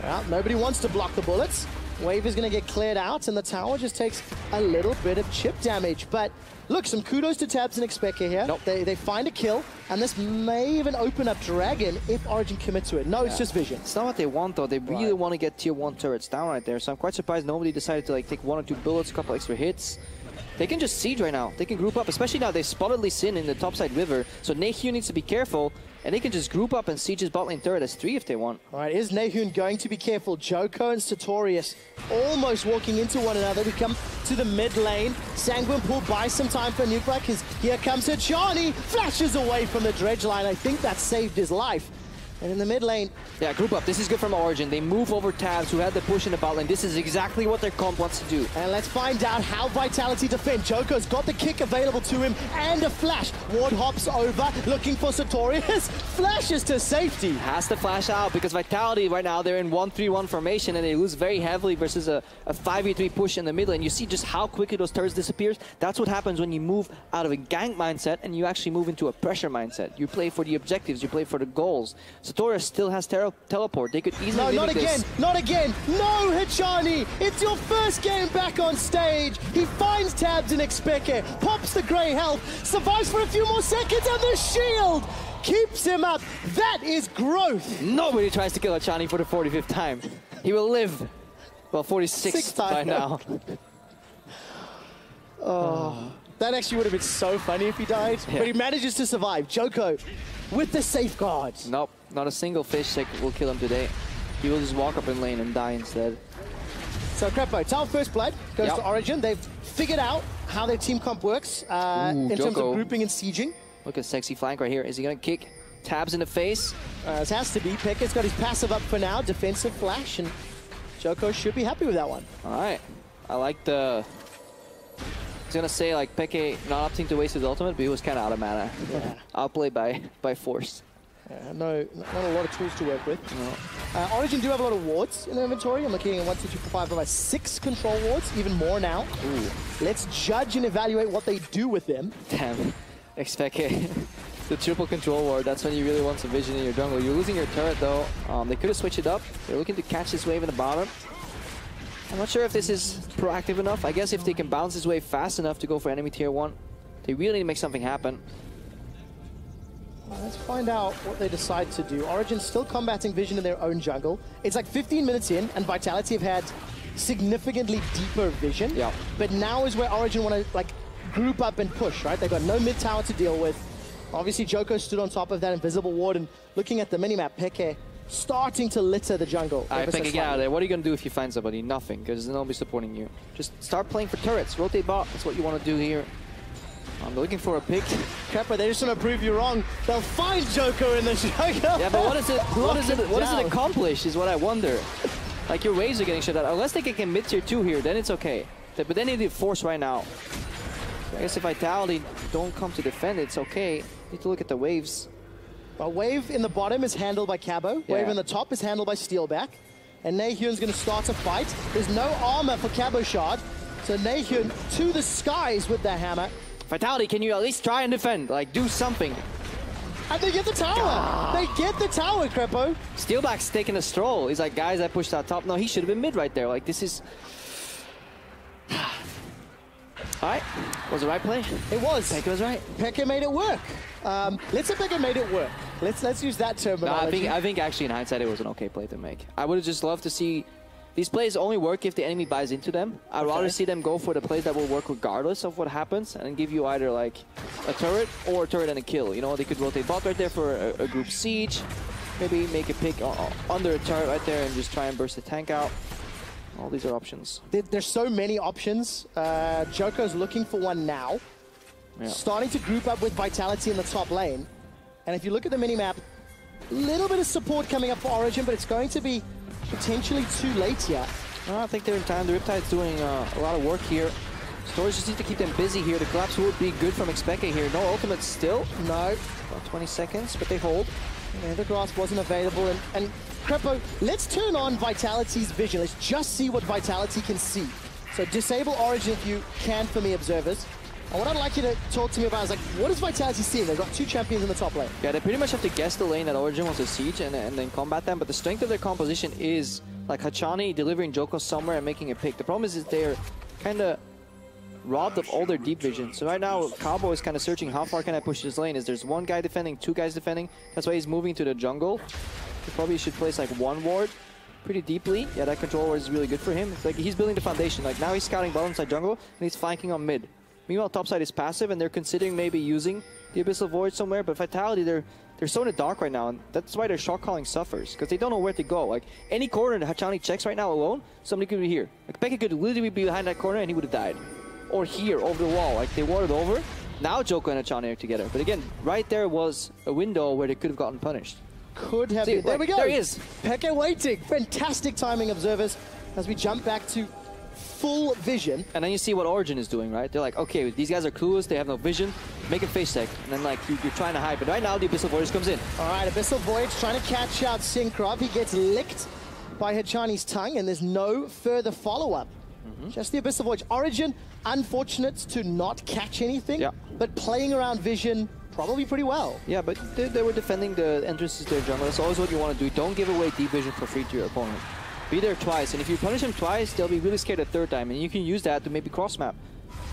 Speaker 2: Well, nobody wants to block the bullets. Wave is going to get cleared out, and the tower just takes a little bit of chip damage. But look, some kudos to Tabs and Expecka here.
Speaker 7: Nope.
Speaker 2: They find a kill, and this may even open up Dragon if Origen commit to it. No, it's just Vision.
Speaker 7: It's not what they want, though. They really want to get tier 1 turrets down right there. So I'm quite surprised nobody decided to like take 1 or 2 bullets, a couple extra hits. They can just siege right now. They can group up, especially now they spotted Lee Sin in the topside river. So Nehun needs to be careful, and they can just group up and siege his bot lane turret as 3 if they want.
Speaker 2: All right, is Nehun going to be careful? Joko and Sartorius almost walking into one another. We come to the mid lane. Sanguine pulled by some time for Nuclear, because here comes Hachani. Flashes away from the dredge line. I think that saved his life. And in the mid lane...
Speaker 7: Yeah, group up. This is good from Origen. They move over Tabs, who had the push in the bot lane. This is exactly what their comp wants to do.
Speaker 2: And let's find out how Vitality defend. Joko's got the kick available to him and a flash. Ward hops over, looking for Sartorius. Flashes to safety.
Speaker 7: Has to flash out because Vitality right now, they're in 1-3-1 formation and they lose very heavily versus a 5v3 push in the mid lane. You see just how quickly those turrets disappears. That's what happens when you move out of a gank mindset and you actually move into a pressure mindset. You play for the objectives, you play for the goals. Sartorius still has teleport. They could easily
Speaker 2: not again,
Speaker 7: this.
Speaker 2: Not again. No, Hachani. It's your first game back on stage. He finds Tabs and Expecka, pops the grey health, survives for a few more seconds, and the shield keeps him up. That is growth.
Speaker 7: Nobody tries to kill Hachani for the 45th time. He will live. Well, 46th by now.
Speaker 2: Oh, that actually would have been so funny if he died. Yeah. But he manages to survive. Joko with the safeguard.
Speaker 7: Nope, not a single fish stick will kill him today. He will just walk up in lane and die instead.
Speaker 2: So Crepo, Tower First Blood goes to Origen. They've figured out how their team comp works in terms of grouping and sieging.
Speaker 7: Look at sexy flank right here. Is he going to kick Tabs in the face?
Speaker 2: It has to be. Pekka's got his passive up for now. Defensive flash, and Joko should be happy with that one.
Speaker 7: All right. I like the... I was going to say, like, Pekka not opting to waste his ultimate, but he was kind of out of mana. Yeah. Outplayed by force.
Speaker 2: Yeah, not a lot of tools to work with. No. Origen do have a lot of wards in their inventory. I'm looking at 1, 2, 3, 4, 5, about 6 control wards, even more now. Ooh. Let's judge and evaluate what they do with them.
Speaker 7: Damn. Expect the triple control ward. That's when you really want some vision in your jungle. You're losing your turret, though. They could have switched it up. They're looking to catch this wave in the bottom. I'm not sure if this is proactive enough. I guess if they can bounce this wave fast enough to go for enemy tier 1, they really need to make something happen.
Speaker 2: Let's find out what they decide to do. Origen's still combating Vision in their own jungle. It's like 15 minutes in, and Vitality have had significantly deeper Vision.
Speaker 7: Yeah.
Speaker 2: But now is where Origen want to like group up and push, right? They've got no mid tower to deal with. Obviously, Joko stood on top of that invisible ward, and looking at the minimap, Pekka starting to litter the jungle.
Speaker 7: Alright, Pekka, get out of there. What are you going to do if you find somebody? Nothing, because they'll be supporting you. Just start playing for turrets. Rotate bot. That's what you want to do here. I'm looking for a pick.
Speaker 2: Kepper, they just want to prove you wrong. They'll find Joko in the jungle.
Speaker 7: Yeah, but what does it accomplish is what I wonder. Like, your waves are getting shut out. Unless they can get mid tier 2 here, then it's okay. But they need to force right now. I guess if Vitality don't come to defend, it's okay. Need to look at the waves.
Speaker 2: Well, wave in the bottom is handled by Cabo. Yeah. Wave in the top is handled by Steelback. And Nehun's going to start a fight. There's no armor for Cabo Shard. So Nehun to the skies with the hammer.
Speaker 7: Vitality, can you at least try and defend? Like, do something.
Speaker 2: And they get the tower. They get the tower, Crepo.
Speaker 7: Steelback's taking a stroll. He's like, guys, I pushed out top. No, he should have been mid right there. Like, this is... All right, was the right play?
Speaker 2: It was.
Speaker 7: Pekka was right.
Speaker 2: Pekka made it work. Let's say Pekka made it work. Let's use that terminology.
Speaker 7: No, I think actually in hindsight it was an okay play to make. I would have just loved to see these plays only work if the enemy buys into them. I'd rather see them go for the plays that will work regardless of what happens and give you either like a turret or a turret and a kill. You know, they could rotate bot right there for a group siege. Maybe make a pick under a turret right there and just try and burst the tank out. All these are options.
Speaker 2: There's so many options. Joko's looking for one now. Yeah. Starting to group up with Vitality in the top lane. And if you look at the minimap, a little bit of support coming up for Origen, but it's going to be potentially too late here.
Speaker 7: I think they're in time. The Riptide's doing a lot of work here. Storage just need to keep them busy here. The collapse would be good from Expecka here. No ultimate still.
Speaker 2: No.
Speaker 7: About 20 seconds, but they hold.
Speaker 2: Yeah, the grasp wasn't available. And Crepo, let's turn on Vitality's vision. Let's just see what Vitality can see. So disable Origen if you can for me, observers. And what I'd like you to talk to me about is, like, what is Vitality seeing? They've got 2 champions in the top lane.
Speaker 7: Yeah, they pretty much have to guess the lane that Origen wants to siege and then combat them, but the strength of their composition is, like, Hachani delivering Joko somewhere and making a pick. The problem is they're kind of robbed of all their deep vision. So right now, Cabo is kind of searching how far can I push this lane. Is there's 1 guy defending, 2 guys defending. That's why he's moving to the jungle. He probably should place, like, 1 ward pretty deeply. Yeah, that control ward is really good for him. It's like he's building the foundation. Like, now he's scouting bottom side jungle, and he's flanking on mid. Meanwhile, topside is passive, and they're considering maybe using the Abyssal Void somewhere, but Vitality, they're so in the dark right now, and that's why their shot calling suffers, because they don't know where to go. Like, any corner that Hachani checks right now alone, somebody could be here. Like, Pekka could literally be behind that corner, and he would have died. Or here, over the wall. Like, they warded over. Now Joko and Hachani are together. But again, right there was a window where they could have gotten punished.
Speaker 2: Could have been. There we go.
Speaker 7: There he is.
Speaker 2: Pekka waiting. Fantastic timing, observers, as we jump back to full vision.
Speaker 7: And then you see what Origen is doing, right? They're like, okay, these guys are clueless, they have no vision, make a face tech. And then, like, you're trying to hide. But right now, the Abyssal Voyage comes in.
Speaker 2: All right, Abyssal Voyage trying to catch out Synkrov. He gets licked by Hachani's tongue, and there's no further follow-up. Just the Abyssal Voyage. Origen, unfortunate to not catch anything, but playing around vision probably pretty well.
Speaker 7: Yeah, but they were defending the entrances to their jungle. That's always what you want to do. Don't give away deep vision for free to your opponent. Be there twice, and if you punish them twice, they'll be really scared the 3rd time, and you can use that to maybe cross-map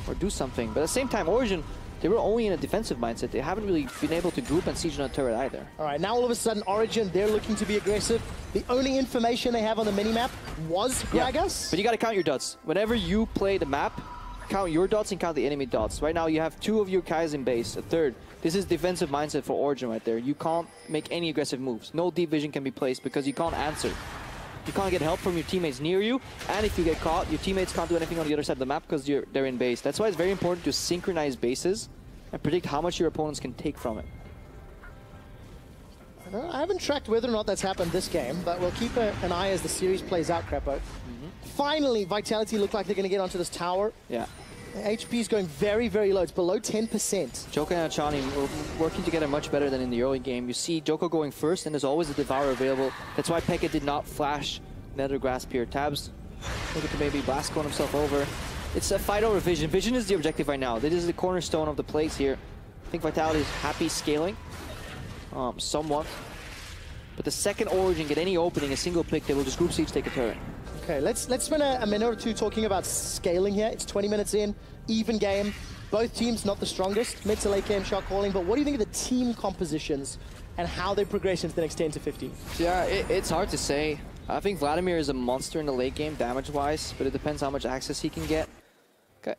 Speaker 7: or do something. But at the same time, Origen, they were only in a defensive mindset. They haven't really been able to group and siege on a turret either.
Speaker 2: All right, now all of a sudden, Origen, they're looking to be aggressive. The only information they have on the minimap was Gragas.
Speaker 7: But you got to count your dots. Whenever you play the map, count your dots and count the enemy dots. Right now, you have 2 of your guys in base, a 3rd. This is defensive mindset for Origen right there. You can't make any aggressive moves. No deep vision can be placed because you can't answer. You can't get help from your teammates near you, and if you get caught, your teammates can't do anything on the other side of the map because they're in base. That's why it's very important to synchronize bases and predict how much your opponents can take from it.
Speaker 2: I haven't tracked whether or not that's happened this game, but we'll keep an eye as the series plays out, Crepo. Finally, Vitality look like they're going to get onto this tower.
Speaker 7: Yeah.
Speaker 2: HP is going very, very low. It's below 10%.
Speaker 7: Joko and Hachani were working together much better than in the early game. You see Joko going first, and there's always a Devourer available. That's why Pekka did not flash Nether Grasp here. Tabs looking to maybe blast cone himself over. It's a fight over vision. Vision is the objective right now. This is the cornerstone of the plays here. I think Vitality is happy scaling, somewhat. But the second Origen get any opening, a single pick, they will just group siege, take a turret.
Speaker 2: Okay, let's spend a minute or two talking about scaling here. It's 20 minutes in, even game. Both teams not the strongest, mid to late game shot calling, but what do you think of the team compositions and how they progress into the next 10 to 15?
Speaker 7: Yeah, it's hard to say. I think Vladimir is a monster in the late game, damage-wise, but it depends how much access he can get.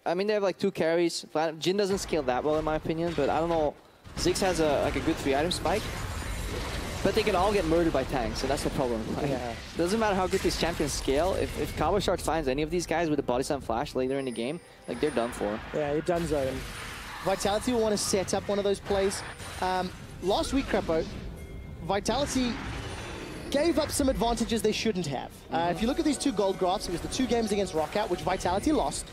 Speaker 7: I mean, they have like 2 carries. Jhin doesn't scale that well, in my opinion, but I don't know. Ziggs has a good 3-item spike. But they can all get murdered by tanks, and that's the problem. Like, doesn't matter how good these champions scale. If Cabo Shark finds any of these guys with a body slam flash later in the game, like, they're done for.
Speaker 2: Yeah, you're done zone. Vitality will want to set up one of those plays. Last week, Crepo, Vitality gave up some advantages they shouldn't have. If you look at these 2 gold graphs, it was the 2 games against Rockout, which Vitality lost.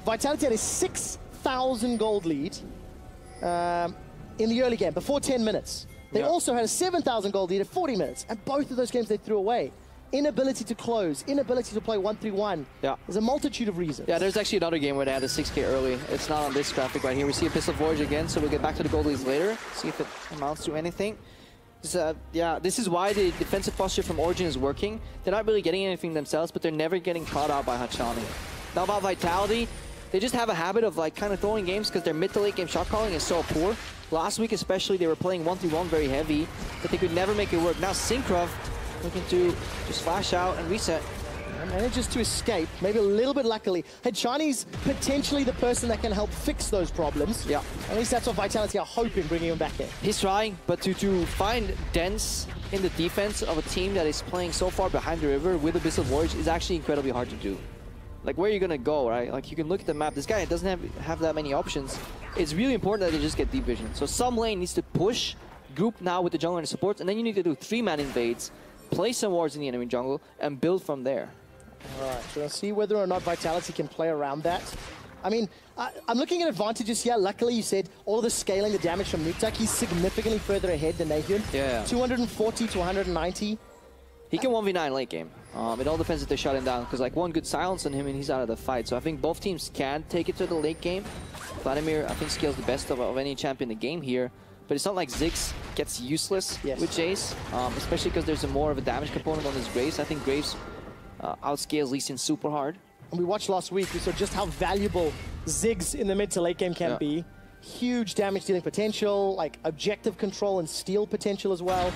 Speaker 2: Vitality had a 6,000 gold lead in the early game, before 10 minutes. They also had a 7,000 gold lead at 40 minutes, and both of those games they threw away. Inability to close, inability to play 1-3-1.
Speaker 7: Yeah.
Speaker 2: There's a multitude of reasons. Yeah,
Speaker 7: there's actually another game where they had a 6k early. It's not on this graphic right here. We see Abyssal Voyage again, so we'll get back to the gold leads later, see if it amounts to anything. This is why the defensive posture from Origen is working. They're not really getting anything themselves, but they're never getting caught out by Hachani. Now about Vitality, they just have a habit of like kind of throwing games because their mid to late game shot calling is so poor. Last week especially, they were playing 1-3-1 very heavy, but they could never make it work. Now Synkrov looking to just flash out and reset.
Speaker 2: And manages to escape, maybe a little bit luckily. Hachani's potentially the person that can help fix those problems.
Speaker 7: Yeah.
Speaker 2: At least that's what Vitality are hoping, bringing him back in.
Speaker 7: He's trying, but to find dense in the defense of a team that is playing so far behind the river with Abyssal Voyage is actually incredibly hard to do. Like, where are you going to go, right? Like, you can look at the map. This guy doesn't have that many options. It's really important that they just get deep vision. So some lane needs to push, group now with the jungle and the supports, and then you need to do 3-man invades, place some wards in the enemy jungle, and build from there.
Speaker 2: All right, so let's see whether or not Vitality can play around that. I mean, I'm looking at advantages here. Luckily, you said all of the scaling, the damage from Nuktak, he's significantly further ahead than Nahyun.
Speaker 7: Yeah.
Speaker 2: 240 to 190.
Speaker 7: He can 1v9 late game. It all depends if they shut him down, because like one good silence on him and he's out of the fight. So I think both teams can take it to the late game. Vladimir, I think, scales the best of any champion in the game here. But it's not like Ziggs gets useless with Jace, especially because there's more of a damage component on his Graves. I think Graves outscales Lee Sin super hard.
Speaker 2: And we watched last week, we saw just how valuable Ziggs in the mid to late game can be. Huge damage dealing potential, like objective control and steal potential as well.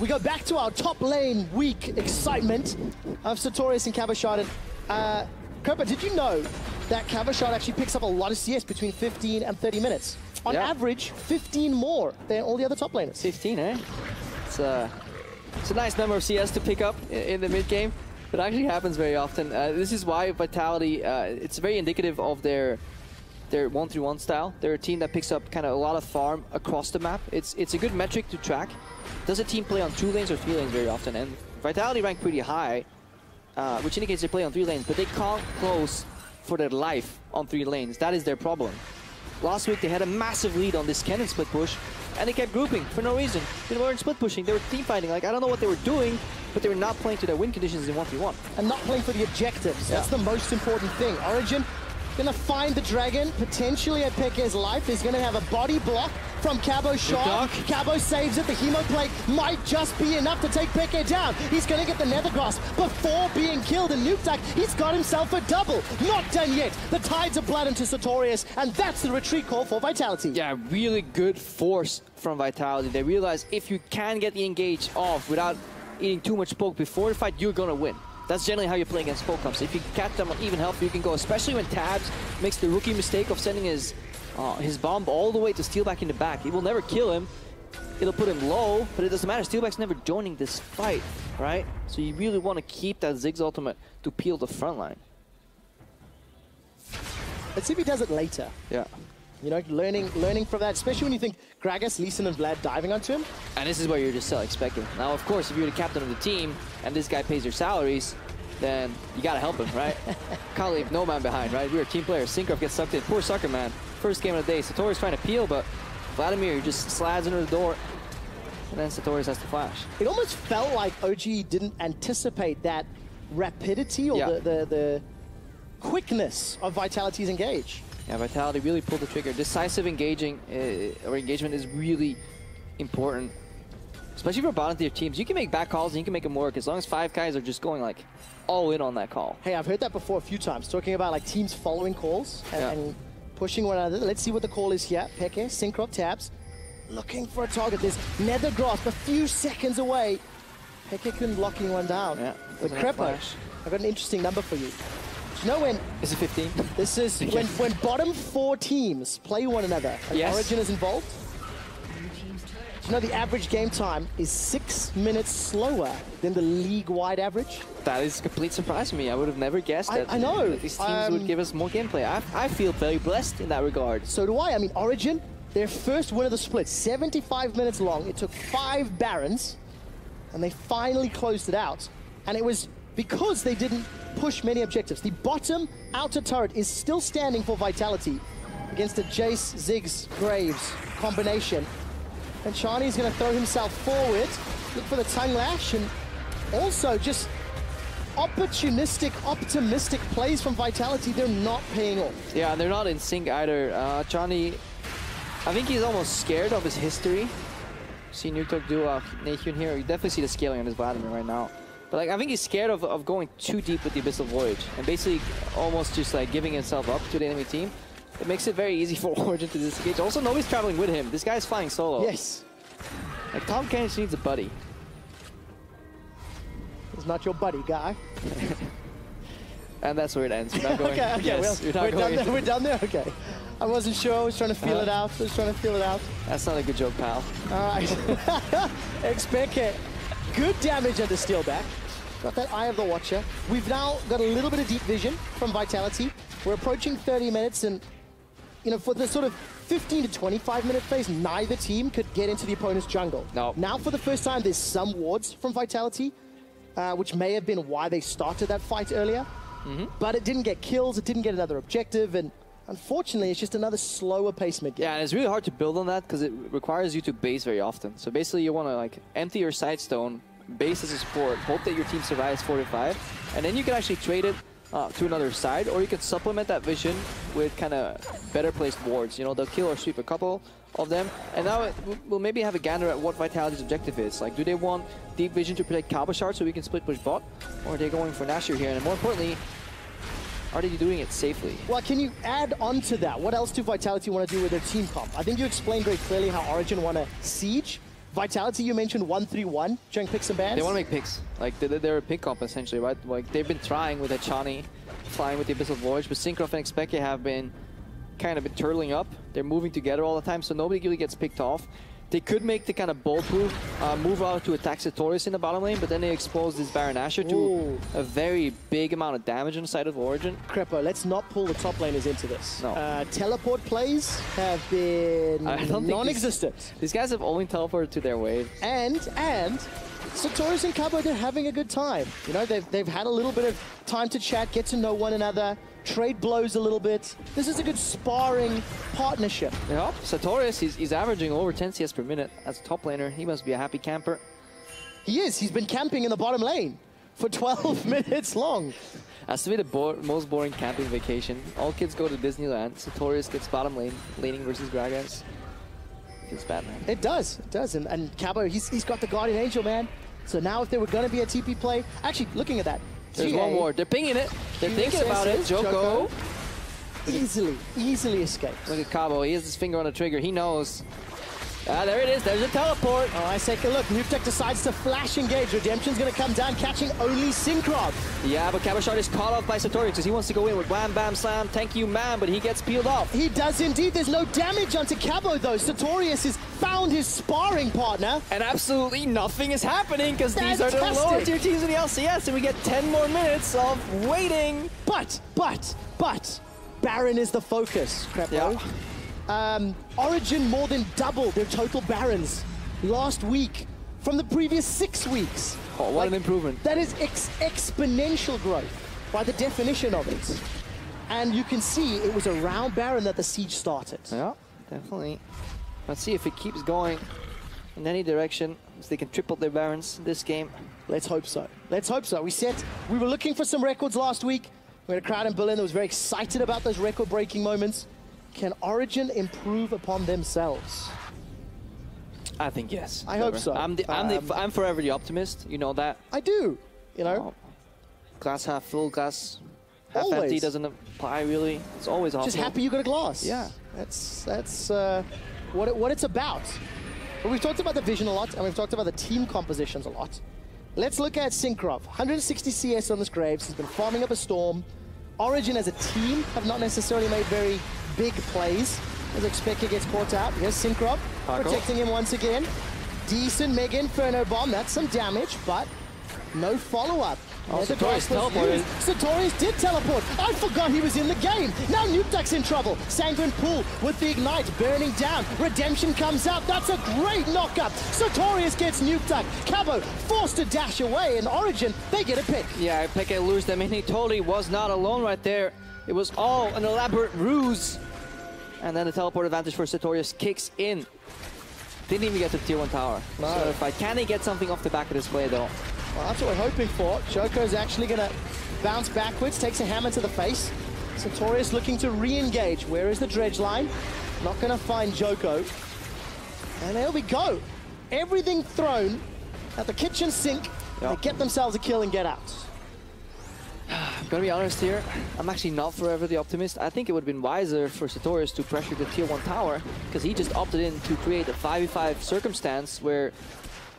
Speaker 2: We go back to our top lane week excitement of Sartorius and Cabashard. And Kerpa, did you know that Cabashard actually picks up a lot of CS between 15 and 30 minutes? On average, 15 more than all the other top laners.
Speaker 7: 15, eh? It's a nice number of CS to pick up in the mid game. But it actually happens very often. This is why Vitality, it's very indicative of their 1-3-1 style. They're a team that picks up kind of a lot of farm across the map. It's a good metric to track. Does a team play on 2 lanes or 3 lanes very often? And Vitality rank pretty high, which indicates they play on 3 lanes, but they can't close for their life on 3 lanes. That is their problem. Last week they had a massive lead on this cannon split push, and they kept grouping for no reason. They weren't split pushing, they were team fighting. Like, I don't know what they were doing, but they were not playing to their win conditions in 1v1.
Speaker 2: And not playing for the objectives. That's the most important thing. Origen gonna find the dragon, potentially at Peke's life. He's gonna have a body block from Cabo's shot. Cabo saves it. The Hemo Plate might just be enough to take Peke down. He's gonna get the Nether Grasp before being killed. And Nukeduck, he's got himself a double. Not done yet. The Tides of Blood into Sartorius, and that's the retreat call for Vitality.
Speaker 7: Yeah, really good force from Vitality. They realize if you can get the engage off without eating too much poke before the fight, you're gonna win. That's generally how you play against poke comps. If you catch them on even health, you can go, especially when Tabs makes the rookie mistake of sending his bomb all the way to Steelback in the back. It will never kill him. It'll put him low, but it doesn't matter. Steelback's never joining this fight, right? So you really want to keep that Ziggs ultimate to peel the front line.
Speaker 2: Let's see if he does it later.
Speaker 7: Yeah.
Speaker 2: You know, learning from that, especially when you think Gragas, Lee Sin, and Vlad diving onto him.
Speaker 7: And this is what you're just so expecting. Now, of course, if you're the captain of the team and this guy pays your salaries, then you gotta help him, right? Can't leave no man behind, right? We're team players. Syncroft gets sucked in. Poor sucker, man. First game of the day. Sartorius trying to peel, but Vladimir just slides under the door, and then Sartorius has to flash.
Speaker 2: It almost felt like OG didn't anticipate that rapidity or the quickness of Vitality's engage.
Speaker 7: Yeah, Vitality really pulled the trigger. Decisive engagement is really important, especially for bottom tier teams. You can make back calls and you can make them work as long as 5 guys are just going like all in on that call.
Speaker 2: Hey, I've heard that before a few times, talking about like teams following calls and pushing one another. Let's see what the call is here. Peke, Syncroft, Tabs, looking for a target. There's Nether Grasp a few seconds away. Peke couldn't locking one down.
Speaker 7: Yeah,
Speaker 2: but Crepo, I've got an interesting number for you. Do you know when?
Speaker 7: Is it 15?
Speaker 2: This is when bottom 4 teams play one another and Origen is involved. Do you know the average game time is 6 minutes slower than the league-wide average?
Speaker 7: That is a complete surprise to me. I would have never guessed that,
Speaker 2: I know.
Speaker 7: That these teams would give us more gameplay. I feel very blessed in that regard.
Speaker 2: So do I. I mean, Origen, their first win of the split, 75 minutes long. It took 5 Barons, and they finally closed it out. And it was because they didn't push many objectives. The bottom outer turret is still standing for Vitality against a Jace, Ziggs, Graves combination. And Shani's going to throw himself forward, look for the tongue lash, and also just opportunistic, optimistic plays from Vitality. They're not paying off.
Speaker 7: Yeah, and they're not in sync either. Chani, I think he's almost scared of his history. See Nukeduck do Nahyun here. You definitely see the scaling on his Vladimir right now. But like, I think he's scared of going too deep with the Abyssal Voyage and basically almost just like giving himself up to the enemy team. It makes it very easy for Origen to disengage. Also, nobody's traveling with him. This guy's flying solo.
Speaker 2: Yes.
Speaker 7: Like, Tom Kench needs a buddy.
Speaker 2: He's not your buddy, guy.
Speaker 7: And that's where it ends. We're not going.
Speaker 2: Okay,
Speaker 7: yes,
Speaker 2: we're done there? Okay. I wasn't sure. I was trying to feel it out.
Speaker 7: That's not a good joke, pal.
Speaker 2: All right. Expect it. Good damage under Steelback. Got that Eye of the Watcher. We've now got a little bit of deep vision from Vitality. We're approaching 30 minutes, and you know, for the sort of 15 to 25 minute phase, neither team could get into the opponent's jungle.
Speaker 7: No.
Speaker 2: Now, for the first time, there's some wards from Vitality, which may have been why they started that fight earlier. But it didn't get kills, it didn't get another objective, and unfortunately, it's just another slower pace mid-game.
Speaker 7: Yeah, and it's really hard to build on that because it requires you to base very often. So basically, you want to like empty your side stone, base as a support, hope that your team survives 4 to 5, and then you can actually trade it to another side, or you could supplement that vision with kind of better placed wards. You know, they'll kill or sweep a couple of them, and now we'll maybe have a gander at what Vitality's objective is. Like, do they want deep vision to protect Calba Shard so we can split push bot, or are they going for Nashor here? And more importantly, are they doing it safely?
Speaker 2: Well, can you add on to that? What else do Vitality want to do with their team comp? I think you explained very clearly how Origen want to siege. Vitality, you mentioned 1-3-1, trying picks and bans.
Speaker 7: They want to make picks. Like, they're a pick comp, essentially, right? Like, they've been trying with Achani, flying with the Abyssal Voyage, but Syncroft and Expeke have been kind of turtling up. They're moving together all the time, so nobody really gets picked off. They could make the kind of bold move out to attack Sartorius in the bottom lane, but then they expose this Baron Nashor to a very big amount of damage on the side of Origen.
Speaker 2: Crepo, let's not pull the top laners into this.
Speaker 7: No.
Speaker 2: Teleport plays have been non-existent.
Speaker 7: These guys have only teleported to their wave.
Speaker 2: And Sartorius and Cabo, they're having a good time. You know, they've had a little bit of time to chat, get to know one another, trade blows a little bit. This is a good sparring partnership.
Speaker 7: Yeah, Sartorius, he's averaging over 10 CS per minute as a top laner. He must be a happy camper.
Speaker 2: He is. He's been camping in the bottom lane for 12 minutes long.
Speaker 7: Has to be the most boring camping vacation. All kids go to Disneyland. Sartorius gets bottom lane, laning versus Gragas. It's bad, man.
Speaker 2: It does. And Cabo, he's got the Guardian Angel, man. So now if there were going to be a TP play, actually, looking at that,
Speaker 7: there's one more. They're pinging it. They're thinking about it. Joko
Speaker 2: easily escapes.
Speaker 7: Look at Cabo. He has his finger on the trigger. He knows. Ah, there it is. There's a teleport.
Speaker 2: Oh, I take a look. Nuptek decides to flash engage. Redemption's going to come down, catching only Syncroft.
Speaker 7: Yeah, but Calba Shard is caught off by Sartorius because he wants to go in with wham, bam, slam, thank you, man, but he gets peeled off.
Speaker 2: He does indeed. There's no damage onto Cabo, though. Sartorius has found his sparring partner.
Speaker 7: And absolutely nothing is happening because these are the lower tier teams in the LCS, and we get 10 more minutes of waiting.
Speaker 2: But, Baron is the focus, Crepo.
Speaker 7: Yeah.
Speaker 2: Origen more than doubled their total Barons last week from the previous 6 weeks.
Speaker 7: Oh, what an improvement.
Speaker 2: That is exponential growth by the definition of it. And you can see it was around Baron that the siege started.
Speaker 7: Yeah, definitely. Let's see if it keeps going in any direction, so they can triple their Barons this game.
Speaker 2: Let's hope so. Let's hope so. We were looking for some records last week. We had a crowd in Berlin that was very excited about those record-breaking moments. Can Origen improve upon themselves?
Speaker 7: I think yes.
Speaker 2: I hope so.
Speaker 7: I'm forever the optimist. You know that.
Speaker 2: I do. You know.
Speaker 7: Glass half full, glass half empty doesn't apply really. It's always optimal.
Speaker 2: Just happy you got a glass.
Speaker 7: Yeah.
Speaker 2: That's what it's about. But we've talked about the vision a lot, and we've talked about the team compositions a lot. Let's look at Syncroft. 160 CS on this Graves. He's been farming up a Storm. Origen as a team have not necessarily made very big plays. As Expected gets caught out. Here's Syncroft protecting him once again. Decent Mega Inferno Bomb. That's some damage, but no follow-up.
Speaker 7: Sartorius teleported.
Speaker 2: Sartorius did teleport. I forgot he was in the game. Now Nuptek's in trouble. Sanguine Pool with the Ignite burning down. Redemption comes out. That's a great knockup. Sartorius gets Nuptek. Cabo forced to dash away, and Origen, they get a pick.
Speaker 7: Yeah, Peke lures them in. He totally was not alone right there. It was all an elaborate ruse. And then the teleport advantage for Sartorius kicks in. Didn't even get to tier 1 tower.
Speaker 2: No.
Speaker 7: So can he get something off the back of this play though?
Speaker 2: Well, that's what we're hoping for. Joko's actually going to bounce backwards, takes a hammer to the face. Sartorius looking to re-engage. Where is the dredge line? Not going to find Joko. And there we go. Everything thrown at the kitchen sink. They get themselves a kill and get out.
Speaker 7: I'm gonna be honest here, I'm actually not forever the optimist. I think it would have been wiser for Sartorius to pressure the tier 1 tower, because he just opted in to create a 5v5 circumstance where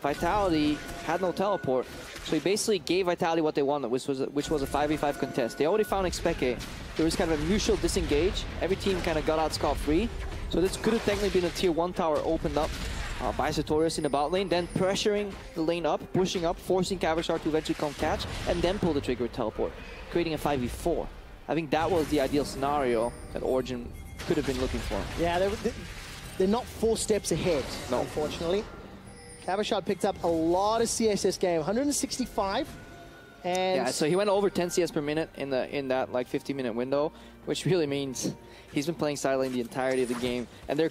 Speaker 7: Vitality had no teleport. So he basically gave Vitality what they wanted, which was a 5v5 contest. They already found Expected. There was kind of a mutual disengage. Every team kind of got out scot-free. So this could have technically been a tier 1 tower opened up by Sartorius in the bot lane, then pressuring the lane up, pushing up, forcing Calba Shard to eventually come catch, and then pull the trigger with teleport, creating a 5v4. I think that was the ideal scenario that Origen could have been looking for.
Speaker 2: Yeah, they're not 4 steps ahead, unfortunately. Calba Shard picked up a lot of CS this game, 165. And
Speaker 7: yeah, so he went over 10 CS per minute in that like 50-minute window, which really means he's been playing side lane the entirety of the game. And their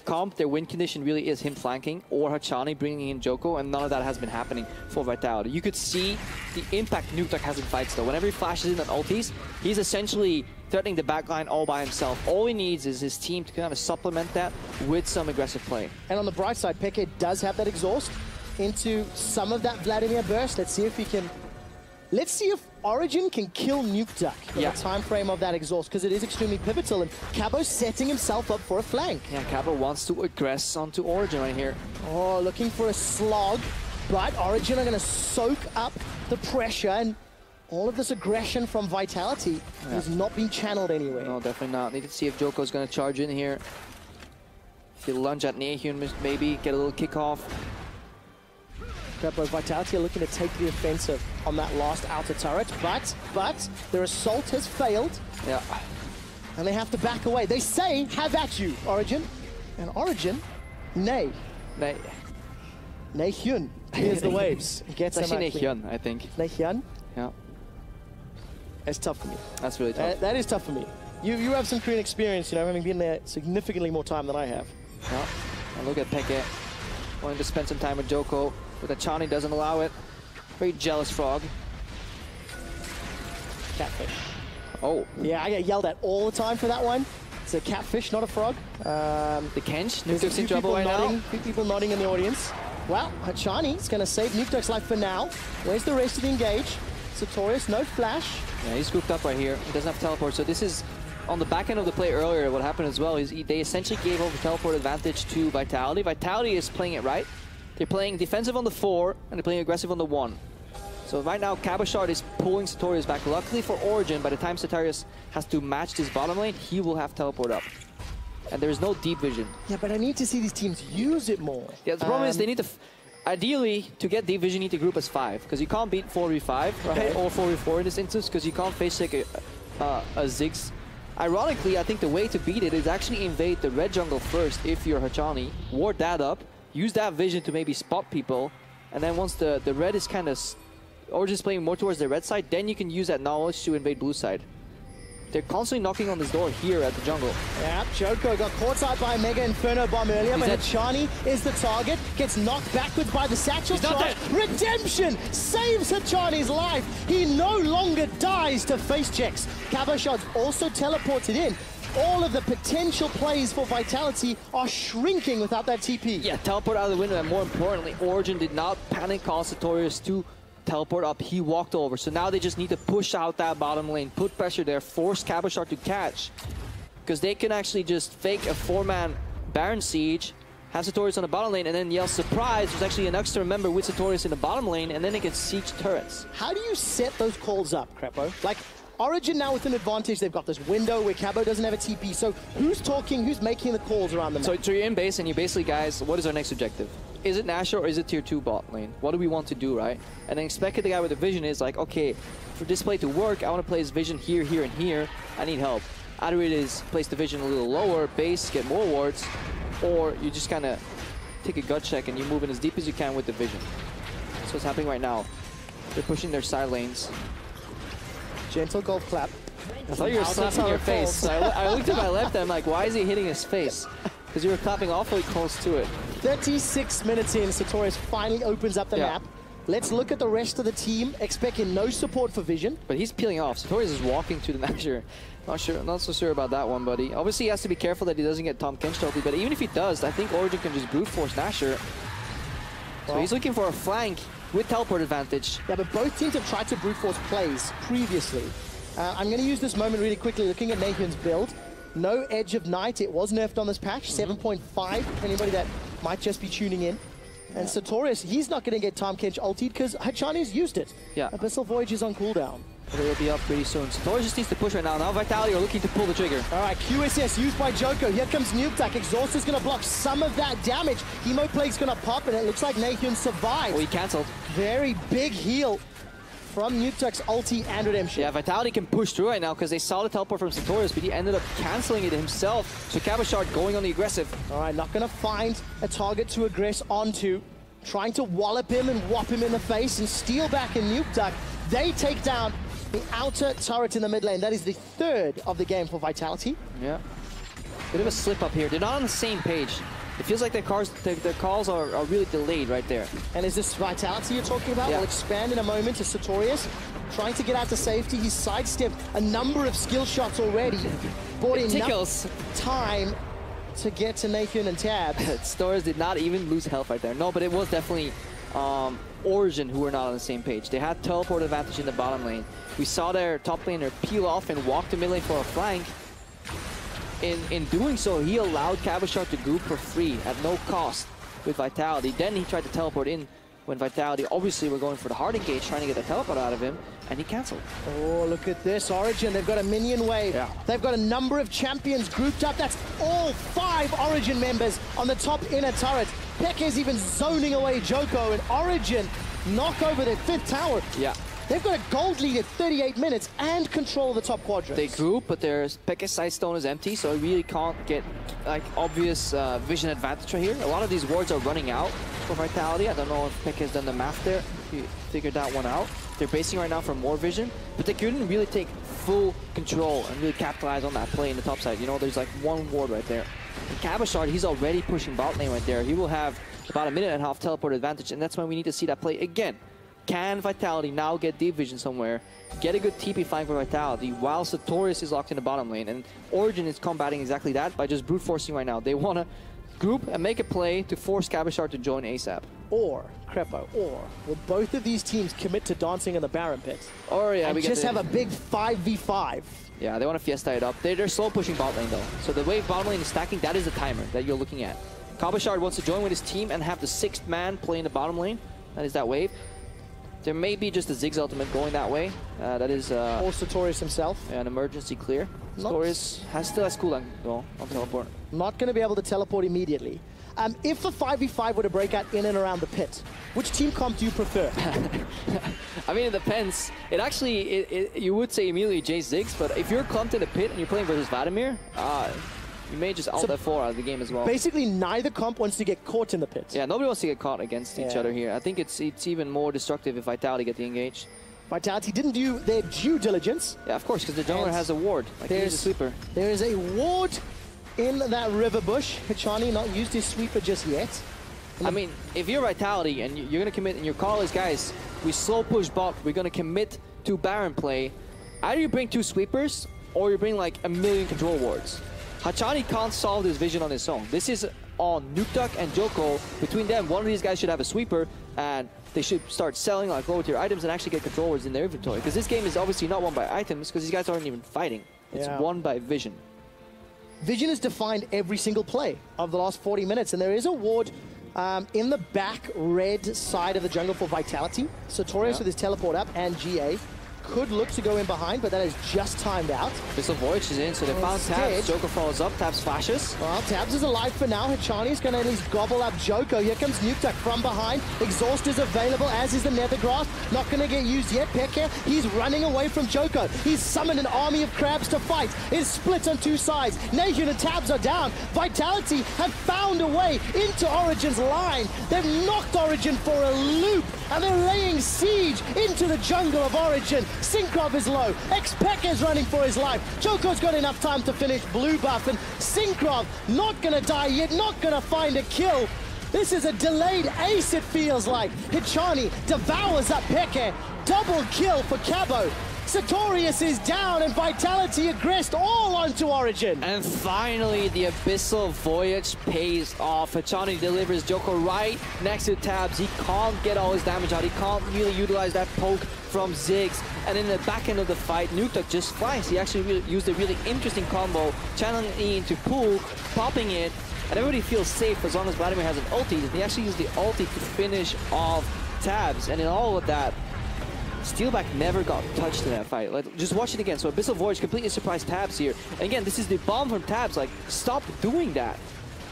Speaker 7: win condition really is him flanking or Hachani bringing in Joko, and none of that has been happening for Vitality. You could see the impact Nukeduck has in fights though. Whenever he flashes in on ultis, he's essentially threatening the backline all by himself. All he needs is his team to kind of supplement that with some aggressive play.
Speaker 2: And on the bright side, Peke does have that exhaust into some of that Vladimir burst. Let's see if Origen can kill Nukeduck in the time frame of that exhaust, because it is extremely pivotal, and Cabo's setting himself up for a flank.
Speaker 7: Yeah, Cabo wants to aggress onto Origen right here.
Speaker 2: Oh, looking for a slog, but Origen are going to soak up the pressure, and all of this aggression from Vitality has not been channeled anywhere.
Speaker 7: No, definitely not. Need to see if Joko's going to charge in here. He'll lunge at Naehyun, maybe get a little kickoff.
Speaker 2: Vitality are looking to take the offensive on that last outer turret, but their assault has failed.
Speaker 7: Yeah.
Speaker 2: And they have to back away. They say, have at you, Origen. And Origen, nay. Naehyun clears the waves. Gets
Speaker 7: it's actually Naehyun, I think.
Speaker 2: Naehyun?
Speaker 7: Yeah.
Speaker 2: That's tough for me.
Speaker 7: That's really tough.
Speaker 2: That is tough for me. You have some Korean experience, you know, having been there significantly more time than I have.
Speaker 7: Yeah. And look at Peke. Wanting to spend some time with Joko, but Hachani doesn't allow it. Very jealous frog.
Speaker 2: Catfish.
Speaker 7: Oh.
Speaker 2: Yeah, I get yelled at all the time for that one. It's a catfish, not a frog.
Speaker 7: The Kench, Nukeduck's in trouble right
Speaker 2: now. A
Speaker 7: now.
Speaker 2: few people nodding in the audience. Well, Hachani is going to save Nukeduck's life for now. Where's the rest of the engage? Sartorius, no flash.
Speaker 7: Yeah, he's grouped up right here. He doesn't have teleport, so this is on the back end of the play earlier. What happened as well is they essentially gave over teleport advantage to Vitality. Vitality is playing it right. They're playing defensive on the 4, and they're playing aggressive on the 1. So right now, Cabochard is pulling Sartorius back. Luckily for Origen, by the time Sartorius has to match this bottom lane, he will have teleport up. And there's no deep vision.
Speaker 2: Yeah, but I need to see these teams use it more.
Speaker 7: Yeah, the problem is they need to... Ideally, to get deep vision, you need to group as 5, because you can't beat 4v5, right? Or 4v4 in this instance, because you can't face like a Ziggs. Ironically, I think the way to beat it is actually invade the red jungle first if you're Hachani, ward that up, use that vision to maybe spot people, and then once the red is kind of... Origen's playing more towards the red side, then you can use that knowledge to invade blue side. They're constantly knocking on this door here at the jungle.
Speaker 2: Yeah, Joko got caught out by a Mega Inferno Bomb earlier, but Hachani is the target, gets knocked backwards by the satchel charge. Redemption saves Hachani's life. He no longer dies to face checks. Cabochard's also teleported in. All of the potential plays for Vitality are shrinking without that TP.
Speaker 7: Yeah, teleport out of the window, and more importantly, Origen did not panic call Sartorius to teleport up. He walked over. So now they just need to push out that bottom lane, put pressure there, force Cabochard to catch. Because they can actually just fake a 4-man Baron siege, have Sartorius on the bottom lane, and then yell surprise. There's actually an extra member with Sartorius in the bottom lane, and then they can siege turrets.
Speaker 2: How do you set those calls up, Crepo? Like, Origen now with an advantage, they've got this window where Cabo doesn't have a TP, so who's talking, who's making the calls around them?
Speaker 7: So you're in base and you basically, guys, what is our next objective? Is it Nashor or is it tier 2 bot lane? What do we want to do, right? And then expected the guy with the vision is like, okay, for this play to work, I want to place vision here, here, and here. I need help. Either it is place the vision a little lower, base, get more wards, or you just kind of take a gut check and you move in as deep as you can with the vision. That's what's happening right now. They're pushing their side lanes.
Speaker 2: Gentle golf clap.
Speaker 7: I thought you were slapping your face. So I looked at my left, I'm like, why is he hitting his face? Because you were clapping awfully close to it.
Speaker 2: 36 minutes in, Sartorius finally opens up the map. Let's look at the rest of the team, expecting no support for vision.
Speaker 7: But he's peeling off. Sartorius is walking to the Nashor. Not so sure about that one, buddy. Obviously, he has to be careful that he doesn't get Tom Kench trophy, but even if he does, I think Origen can just brute force Nashor. So he's looking for a flank with teleport advantage.
Speaker 2: Yeah, but both teams have tried to brute force plays previously. I'm going to use this moment really quickly, looking at Naehyun's build. No Edge of Night, it was nerfed on this patch, 7.5 for anybody that might just be tuning in. And Sartorius, he's not going to get Tom Kench ultied because Hachani's used it.
Speaker 7: Yeah.
Speaker 2: Abyssal Voyage is on cooldown.
Speaker 7: But it'll be up pretty soon. Sartorius just needs to push right now. Now Vitality are looking to pull the trigger.
Speaker 2: All right, QSS used by Joko. Here comes Nukeduck. Exhaust is going to block some of that damage. Hemo Plague's going to pop, and it looks like Naehyun survived.
Speaker 7: Oh, he cancelled.
Speaker 2: Very big heal from Nukeduck's ulti and redemption.
Speaker 7: Yeah, Vitality can push through right now because they saw the teleport from Sartorius, but he ended up cancelling it himself. So Cabochard going on the aggressive.
Speaker 2: All right, not going to find a target to aggress onto. Trying to wallop him and whop him in the face and steal back in Nukeduck. They take down the outer turret in the mid lane. That is the third of the game for Vitality.
Speaker 7: Yeah. Bit of a slip up here. They're not on the same page. It feels like their calls are really delayed right there.
Speaker 2: And is this Vitality you're talking about?
Speaker 7: Yeah.
Speaker 2: We'll expand in a moment to Sartorius. Trying to get out to safety. He's sidestepped a number of skill shots already. Bought enough time to get to Nathan and Tab.
Speaker 7: Stores did not even lose health right there. No, but it was definitely Origen who were not on the same page. They had teleport advantage in the bottom lane. We saw their top laner peel off and walk to mid lane for a flank. In doing so, he allowed Cabochard to group for free at no cost with Vitality. Then he tried to teleport in when Vitality obviously were going for the hard engage, trying to get the teleport out of him, and he cancelled.
Speaker 2: Oh, look at this. Origen, they've got a minion wave.
Speaker 7: Yeah.
Speaker 2: They've got a number of champions grouped up. That's all 5 Origen members on the top inner turret. Peke's even zoning away Joko, and Origen knock over their 5th tower.
Speaker 7: Yeah.
Speaker 2: They've got a gold lead at 38 minutes and control of the top quadrant.
Speaker 7: They group, but their Peke's side stone is empty, so I really can't get like obvious vision advantage right here. A lot of these wards are running out for Vitality. I don't know if Peke has done the math there. He figured that one out. They're basing right now for more vision, but they couldn't really take full control and really capitalize on that play in the top side. You know, there's like one ward right there. And Cabochard, he's already pushing bot lane right there. He will have about a minute and a half teleport advantage, and that's when we need to see that play again. Can Vitality now get deep vision somewhere, get a good TP flank for Vitality, while Sartorius is locked in the bottom lane? And Origen is combating exactly that by just brute forcing right now. They want to group and make a play to force Cabochard to join ASAP.
Speaker 2: Or, Crepo, or will both of these teams commit to dancing in the Baron pit?
Speaker 7: Or yeah,
Speaker 2: and
Speaker 7: we
Speaker 2: just have a big 5v5.
Speaker 7: Yeah, they want to fiesta it up. They're slow pushing bot lane though. So the way bottom lane is stacking, that is the timer that you're looking at. Cabochard wants to join with his team and have the 6th man play in the bottom lane. That is that wave. There may be just a Ziggs ultimate going that way. That is...
Speaker 2: or Sartorius himself.
Speaker 7: An emergency clear. Sartorius still has cooldown though on teleport.
Speaker 2: Not going to be able to teleport immediately. If a 5v5 were to break out in and around the pit, which team comp do you prefer?
Speaker 7: I mean, it depends. It actually, you would say immediately Jace Ziggs, but if you're clumped in the pit and you're playing versus Vladimir, you may just alt F4 out of the game as well.
Speaker 2: Basically, neither comp wants to get caught in the pit.
Speaker 7: Yeah, nobody wants to get caught against each other here. I think it's even more destructive if Vitality get the engage.
Speaker 2: Vitality didn't do their due diligence.
Speaker 7: Yeah, of course, because the jungler has a ward. Like he's a sweeper.
Speaker 2: There is a ward in that river bush. Hichani not used his sweeper just yet.
Speaker 7: I mean, if you're Vitality and you're going to commit, and your call is, guys, we slow push bot, we're going to commit to Baron play, either you bring 2 sweepers, or you bring like a million control wards. Hachani can't solve this vision on his own. This is on Nuktuk and Joko. Between them, one of these guys should have a sweeper, and they should start selling like lower tier items and actually get control wards in their inventory. Because this game is obviously not won by items, because these guys aren't even fighting. It's won by vision.
Speaker 2: Vision has defined every single play of the last 40 minutes, and there is a ward in the back red side of the jungle for Vitality. Sartorius with his teleport up and GA could look to go in behind, but that is just timed out.
Speaker 7: Bissell Voyage is in, so they found Tabs. Joko follows up, Tabs flashes.
Speaker 2: Well, Tabs is alive for now. Hichani's going to at least gobble up Joko. Here comes Nuktuk from behind. Exhaust is available, as is the Nether Grasp. Not going to get used yet. Peke, he's running away from Joko. He's summoned an army of crabs to fight. It's split on 2 sides. Nahun and Tabs are down. Vitality have found a way into Origen's line. They've knocked Origen for a loop, and they're laying siege into the jungle of Origen. Synkrov is low. X-Pek is running for his life. Joko's got enough time to finish blue buff, and Synkrov not going to die yet, not going to find a kill. This is a delayed ace, it feels like. Hichani devours up Peke. Double kill for Cabo. Sartorius is down, and Vitality aggressed all onto Origen.
Speaker 7: And finally, the Abyssal Voyage pays off. Hichani delivers Joko right next to Tabs. He can't get all his damage out. He can't really utilize that poke from Ziggs. And in the back end of the fight, Nuktuk just flies. He actually used a really interesting combo, channeling E into pool, popping it, and everybody feels safe as long as Vladimir has an ulti. He actually used the ulti to finish off Tabs. And in all of that, Steelback never got touched in that fight. Like, just watch it again. So Abyssal Voyage completely surprised Tabs here. And again, this is the bomb from Tabs. Like, stop doing that.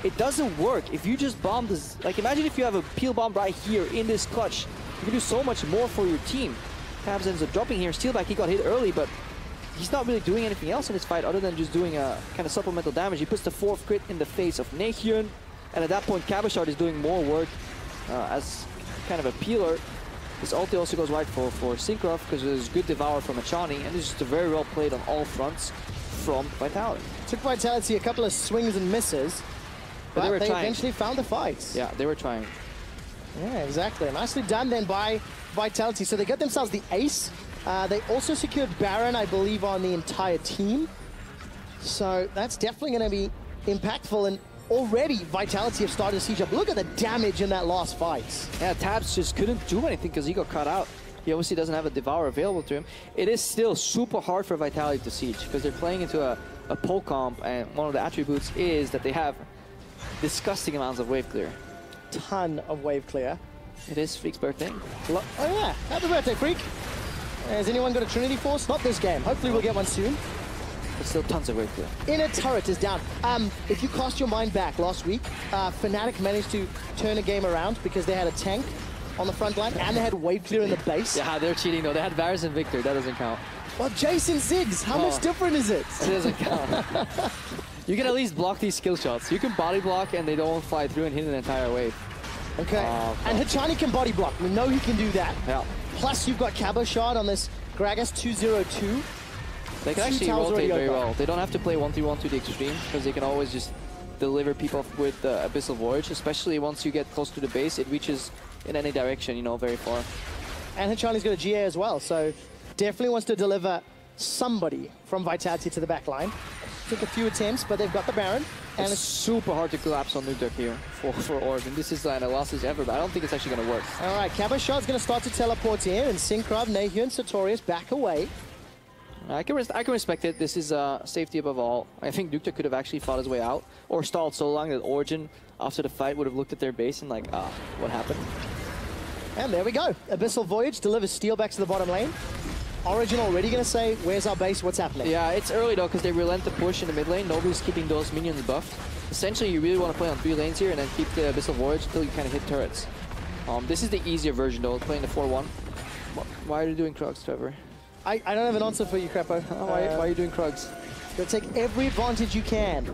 Speaker 7: It doesn't work. If you just bomb this, like, imagine if you have a peel bomb right here in this clutch. You can do so much more for your team. Tabs ends up dropping here. Steelback, he got hit early, but he's not really doing anything else in this fight other than just doing a kind of supplemental damage. He puts the 4th crit in the face of Nahun. And at that point, Cabochard is doing more work as kind of a peeler. His ulti also goes right for Syncroft because there's good devour from Achani, and it's just very well played on all fronts from Vitality.
Speaker 2: Took Vitality a couple of swings and misses, but they
Speaker 7: trying.
Speaker 2: eventually found the fights.
Speaker 7: Yeah, they were trying.
Speaker 2: Yeah, exactly. Nicely done then by Vitality. So they got themselves the ace. They also secured Baron, I believe, on the entire team. So that's definitely going to be impactful. And already Vitality have started to siege up. Look at the damage in that last fight.
Speaker 7: Yeah, Tabs just couldn't do anything because he got cut out. He obviously doesn't have a Devour available to him. It is still super hard for Vitality to siege because they're playing into a pole comp, and one of the attributes is that they have disgusting amounts of wave clear.
Speaker 2: Ton of wave clear.
Speaker 7: It is Freak's birthday.
Speaker 2: Oh yeah, happy birthday, Freak. Has anyone got a Trinity Force? Not this game. Hopefully we'll get one soon.
Speaker 7: But still tons of wave clear.
Speaker 2: Inner turret is down. If you cast your mind back last week, Fnatic managed to turn a game around because they had a tank on the front line and they had wave clear in the base.
Speaker 7: Yeah, they're cheating though. They had Varus and Victor. That doesn't count.
Speaker 2: Well, Jason Ziggs, how much different is it?
Speaker 7: It doesn't count. You can at least block these skill shots. You can body block and they don't fly through and hit an entire wave.
Speaker 2: Okay, and Hachani can body block. We know he can do that.
Speaker 7: Yeah.
Speaker 2: Plus, you've got Cabo Shard on this Gragas 202.
Speaker 7: They can actually rotate very well. They don't have to play 1-3-1 to the extreme because they can always just deliver people with Abyssal Voyage, especially once you get close to the base. It reaches in any direction, you know, very far.
Speaker 2: And Hachani's got a GA as well, so definitely wants to deliver somebody from Vitality to the back line. Took a few attempts, but they've got the Baron.
Speaker 7: And it's super hard to collapse on Nuke here for Origen. This is the last ever, but I don't think it's actually going to work.
Speaker 2: All right, Cabo Shard's going to start to teleport in, and Syncroft, Nahue, and Sartorius back away.
Speaker 7: I can respect it. This is safety above all. I think Nuke could have actually fought his way out or stalled so long that Origen, after the fight, would have looked at their base and like, what happened?
Speaker 2: And there we go. Abyssal Voyage delivers steel back to the bottom lane. Origen already going to say, where's our base, what's happening?
Speaker 7: Yeah, it's early though, because they relent the push in the mid lane. Nobody's keeping those minions buffed. Essentially, you really want to play on 3 lanes here and then keep the Abyssal Voyage until you kind of hit turrets. This is the easier version though, playing the 4-1. Why are you doing Krugs, Trevor?
Speaker 2: I don't have an answer for you, Crepo.
Speaker 7: Why are you doing Krugs?
Speaker 2: You'll take every advantage you can.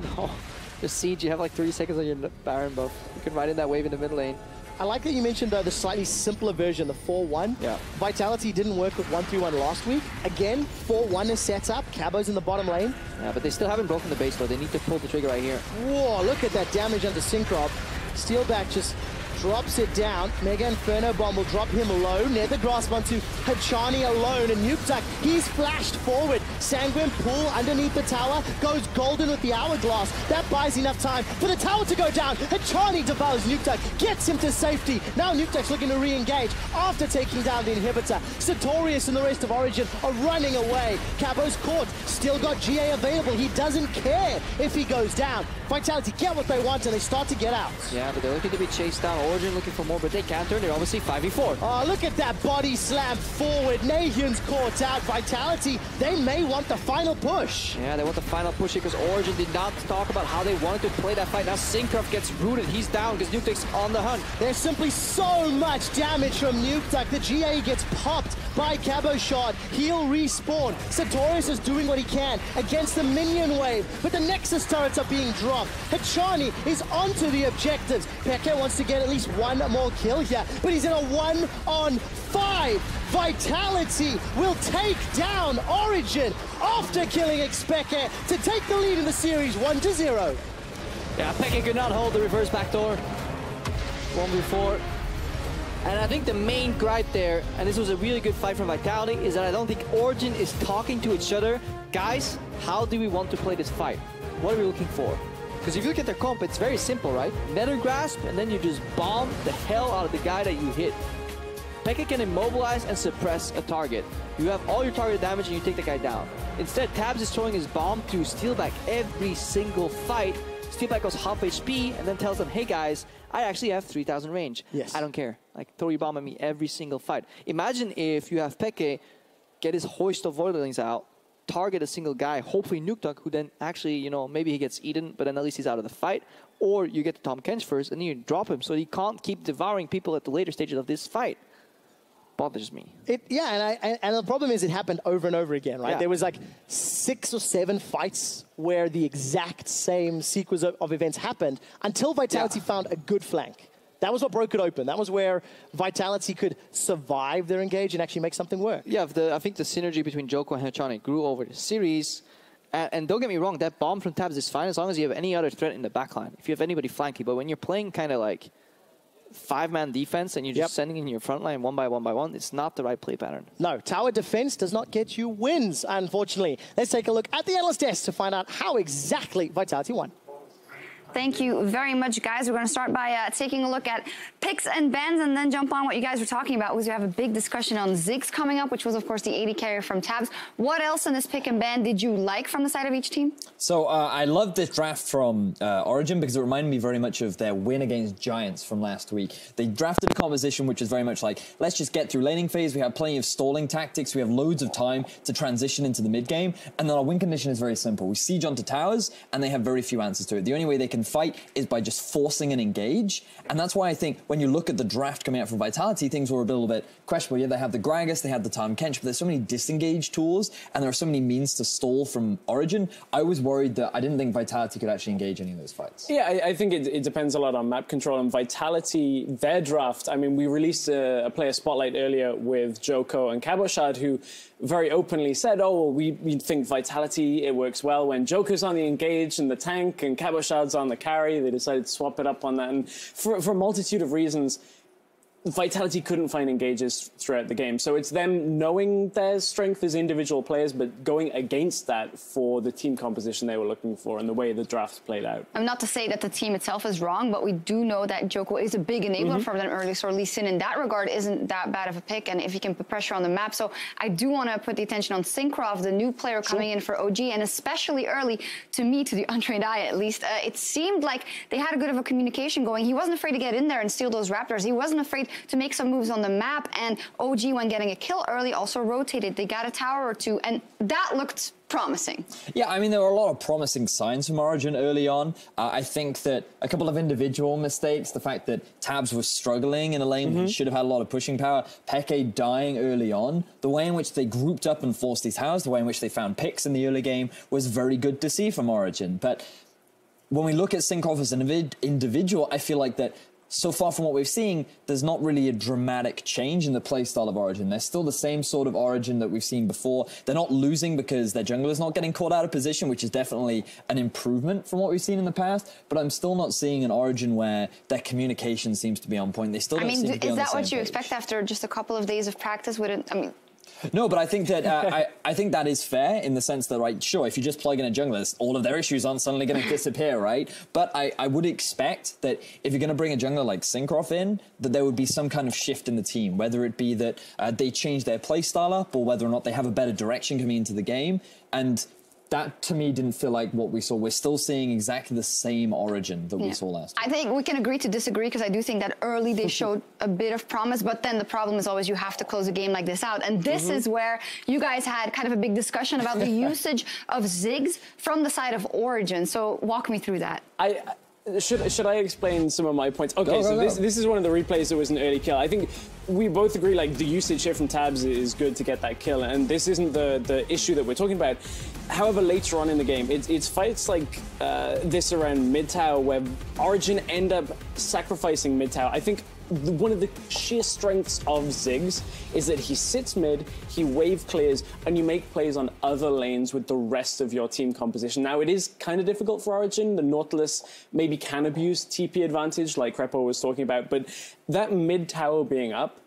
Speaker 7: Just siege, you have like 30 seconds on your Baron buff. You can ride in that wave in the mid lane.
Speaker 2: I like that you mentioned the slightly simpler version, the 4-1.
Speaker 7: Yeah.
Speaker 2: Vitality didn't work with 1-3-1 last week. Again, 4-1 is set up. Cabo's in the bottom lane.
Speaker 7: Yeah, but they still haven't broken the base though. They need to pull the trigger right here.
Speaker 2: Whoa, look at that damage onto Syncroft. Steelback just drops it down. Mega Inferno Bomb will drop him low. Nether Grasp onto Hachani alone. And Nuke, he's flashed forward. Sanguine Pool underneath the tower. Goes golden with the Hourglass. That buys enough time for the tower to go down. Hachani devours Nuke, gets him to safety. Now Nuke looking to re-engage after taking down the inhibitor. Sartorius and the rest of Origen are running away. Cabo's caught. Still got GA available. He doesn't care if he goes down. Vitality get what they want and they start to get out.
Speaker 7: Yeah, but they're looking to be chased down. Origen looking for more, but they can't turn. They're obviously 5v4.
Speaker 2: Oh, look at that body slam forward. Nahuen's caught out. Vitality, they may want the final push.
Speaker 7: Yeah, they want the final push here because Origen did not talk about how they wanted to play that fight. Now Syncroft gets rooted. He's down because Nuke's on the hunt.
Speaker 2: There's simply so much damage from Nuke. The GA gets popped by Cabo Shard. He'll respawn. Sartorius is doing what he can against the minion wave, but the Nexus turrets are being dropped. Hachani is onto the objectives. Peke wants to get at least one more kill here, but he's in a 1-on-5. Vitality will take down Origen after killing Xpeke to take the lead in the series 1-0.
Speaker 7: Yeah, Peke could not hold the reverse backdoor. 1v4. And I think the main gripe there, and this was a really good fight from Vitality, is that I don't think Origen is talking to each other. Guys, how do we want to play this fight? What are we looking for? Because if you look at their comp, it's very simple, right? Nether Grasp, and then you just bomb the hell out of the guy that you hit. Peke can immobilize and suppress a target. You have all your target damage and you take the guy down. Instead, Tabs is throwing his bomb to Steelback every single fight. Steelback goes half HP and then tells them, hey guys, I actually have 3,000 range.
Speaker 2: Yes.
Speaker 7: I don't care. Like, throw your bomb at me every single fight. Imagine if you have Peke get his hoist of Voidlings out, target a single guy, hopefully Nuke, who then actually, you know, maybe he gets eaten, but then at least he's out of the fight. Or you get to Tom Kench first, and then you drop him, so he can't keep devouring people at the later stages of this fight. Bothers me.
Speaker 2: And the problem is it happened over and over again, right?
Speaker 7: Yeah.
Speaker 2: There was like 6 or 7 fights where the exact same sequence of events happened until Vitality found a good flank. That was what broke it open. That was where Vitality could survive their engage and actually make something work.
Speaker 7: Yeah, I think the synergy between Joko and Hachani grew over the series. And don't get me wrong, that bomb from Tabs is fine as long as you have any other threat in the backline. If you have anybody flanking, but when you're playing kind of like 5-man defense and you're just sending in your front line one by one, it's not the right play pattern.
Speaker 2: No, tower defense does not get you wins, unfortunately. Let's take a look at the analyst desk to find out how exactly Vitality won.
Speaker 5: Thank you very much, guys. We're going to start by taking a look at picks and bans and then jump on what you guys were talking about. We have a big discussion on Ziggs coming up, which was, of course, the 80 carry from Tabs. What else in this pick and ban did you like from the side of each team?
Speaker 6: So I love this draft from Origen because it reminded me very much of their win against Giants from last week. They drafted a composition which is very much like, let's just get through laning phase. We have plenty of stalling tactics. We have loads of time to transition into the mid game. And then our win condition is very simple. We siege onto towers and they have very few answers to it. The only way they can fight is by just forcing an engage. And that's why I think when you look at the draft coming out from Vitality, things were a little bit questionable. Yeah, they have the Gragas, they had the Tahm Kench, but there's so many disengage tools and there are so many means to stall from Origen. I was worried that I didn't think Vitality could actually engage any of those fights.
Speaker 3: Yeah, I think it depends a lot on map control and Vitality. Their draft, I mean, we released a player spotlight earlier with Joko and Cabochard, who very openly said, oh, well, we think Vitality, it works well when Joker's on the engage and the tank and Cabochard's on the carry. They decided to swap it up on that. And for a multitude of reasons, Vitality couldn't find engages throughout the game. So it's them knowing their strength as individual players, but going against that for the team composition they were looking for and the way the drafts played out.
Speaker 5: I'm not to say that the team itself is wrong, but we do know that Joko is a big enabler for them early. So Lee Sin in that regard isn't that bad of a pick. And if he can put pressure on the map. So I do want to put the attention on Syncroft, the new player coming in for OG, and especially early, to me, to the untrained eye at least, it seemed like they had a good of a communication going. He wasn't afraid to get in there and steal those Raptors. He wasn't afraid to make some moves on the map, and OG, when getting a kill early, also rotated. They got a tower or two, and that looked promising. Yeah,
Speaker 6: I mean, there were a lot of promising signs from Origen early on. I think that a couple of individual mistakes, the fact that Tabs was struggling in a lane he should have had a lot of pushing power, Peke dying early on, the way in which they grouped up and forced these towers, the way in which they found picks in the early game was very good to see from Origen. But when we look at Syncroft as an individual, I feel like that so far from what we've seen, there's not really a dramatic change in the playstyle of Origen. They're still the same sort of Origen that we've seen before. They're not losing because their jungler's not getting caught out of position, which is definitely an improvement from what we've seen in the past. But I'm still not seeing an Origen where their communication seems to be on point. They still don't seem to be on the same page.
Speaker 5: Is that what you expect after just a couple of days of practice?
Speaker 6: No, but I think that I think that is fair in the sense that, right, sure, if you just plug in a jungler, all of their issues aren't suddenly going to disappear, right? But I would expect that if you're going to bring a jungler like Syncroft in, that there would be some kind of shift in the team, whether it be that they change their playstyle up or whether or not they have a better direction coming into the game. And that, to me, didn't feel like what we saw. We're still seeing exactly the same Origen that we saw last time.
Speaker 5: I think we can agree to disagree, because I do think that early they showed a bit of promise, but then the problem is always you have to close a game like this out. And this is where you guys had kind of a big discussion about the usage of Ziggs from the side of Origen. So walk me through that.
Speaker 3: Should I explain some of my points? Okay, so this is one of the replays that was an early kill. I think we both agree, like, the usage here from Tabs is good to get that kill, and this isn't the issue that we're talking about. However, later on in the game, it's fights like this around mid tower where Origen end up sacrificing mid tower. I think one of the sheer strengths of Ziggs is that he sits mid, he wave clears, and you make plays on other lanes with the rest of your team composition. Now, it is kind of difficult for Origen. The Nautilus maybe can abuse TP advantage, like Crepo was talking about, but that mid tower being up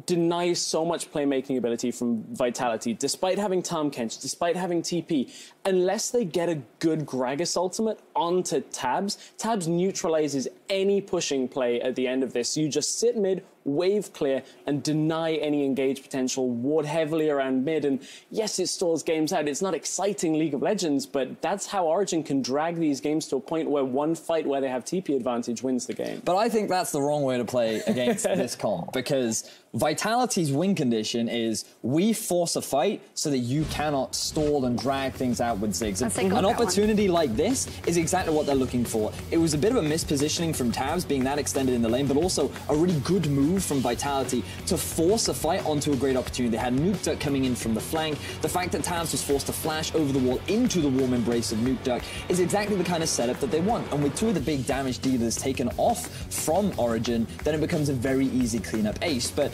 Speaker 3: denies so much playmaking ability from Vitality, despite having Tahm Kench, despite having TP. Unless they get a good Gragas ultimate onto Tabs, Tabs neutralizes any pushing play at the end of this. You just sit mid, wave clear, and deny any engage potential, ward heavily around mid, and yes, it stalls games out. It's not exciting League of Legends, but that's how Origen can drag these games to a point where one fight where they have TP advantage wins the game.
Speaker 6: But I think that's the wrong way to play against this comp, because Vitality's win condition is we force a fight so that you cannot stall and drag things out have with Ziggs. An opportunity like this is exactly what they're looking for. It was a bit of a mispositioning from Tabs being that extended in the lane, but also a really good move from Vitality to force a fight onto a great opportunity. They had Nuke Duck coming in from the flank. The fact that Tabs was forced to flash over the wall into the warm embrace of Nuke Duck is exactly the kind of setup that they want. And with two of the big damage dealers taken off from Origen, then it becomes a very easy cleanup ace. But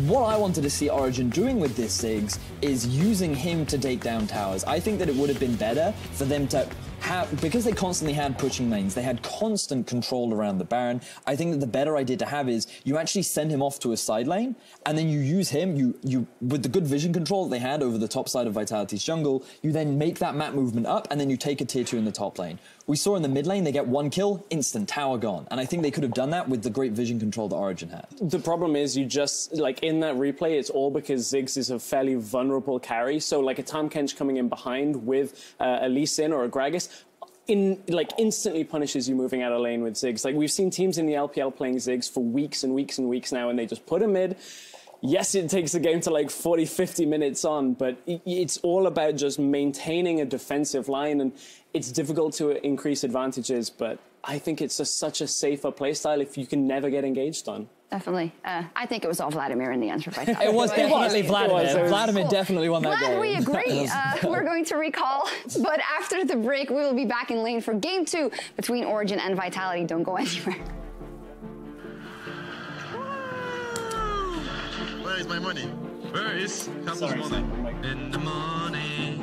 Speaker 6: what I wanted to see Origen doing with this Ziggs is using him to take down towers. I think that it would have been better for them to have, because they constantly had pushing lanes, they had constant control around the Baron. I think that the better idea to have is you actually send him off to a side lane, and then you use him, you with the good vision control that they had over the top side of Vitality's jungle, you then make that map movement up, and then you take a tier 2 in the top lane. We saw in the mid lane, they get one kill, instant tower gone. And I think they could have done that with the great vision control that Origen had. The
Speaker 3: problem is you just, like in that replay, it's all because Ziggs is a fairly vulnerable carry. So like a Tahm Kench coming in behind with a Lee Sin or a Gragas, instantly punishes you moving out of lane with Ziggs. Like we've seen teams in the LPL playing Ziggs for weeks and weeks and weeks now, and they just put him mid. Yes, it takes the game to like 40, 50 minutes on, but it's all about just maintaining a defensive line, and it's difficult to increase advantages, but I think it's just such a safer playstyle if you can never get engaged on.
Speaker 5: Definitely. I think it was all Vladimir in the end for Vitality.
Speaker 6: It was definitely Vladimir. Vladimir
Speaker 5: cool.
Speaker 6: Definitely won that game.
Speaker 5: Glad we agree. We're going to recall, but after the break, we will be back in lane for game 2 between Origen and Vitality. Don't go anywhere.
Speaker 8: Where is my money? Where is Campbell's money? In the money.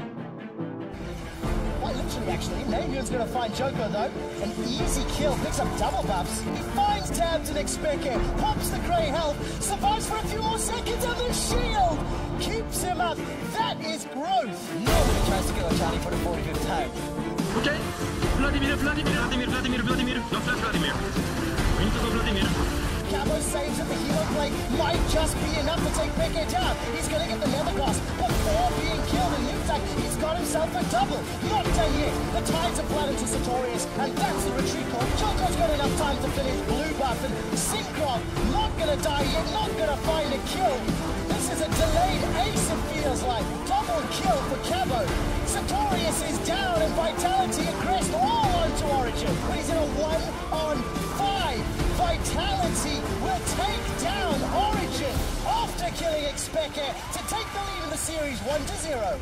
Speaker 2: Quite literally, actually. Navian's going to find Joko, though. An easy kill. Picks up double buffs. He finds Tabs and Expeke. Pops the grey health. Survives for a few more seconds, and the shield keeps him up. That is growth. Nobody tries to kill a Charlie for a 40-good tag.
Speaker 8: Okay. Vladimir. No flash Vladimir. We need to go Vladimir.
Speaker 2: Cabo saves at the hero play might just be enough to take Peke down. He's going to get the Nether Cross before being killed. And Newtag, he's got himself a double. Not done yet. The tides are flooded to Sartorius, and that's the retreat call. Joko's got enough time to finish blue buff, and Synchron not going to die yet, not going to find a kill. This is a delayed ace, it feels like. Double kill for Cabo. Sartorius is down, and Vitality and Crest all onto Origen. But he's in a 1-on-5. Vitality will take down Origen after killing Expeke to take the lead in the series 1-0.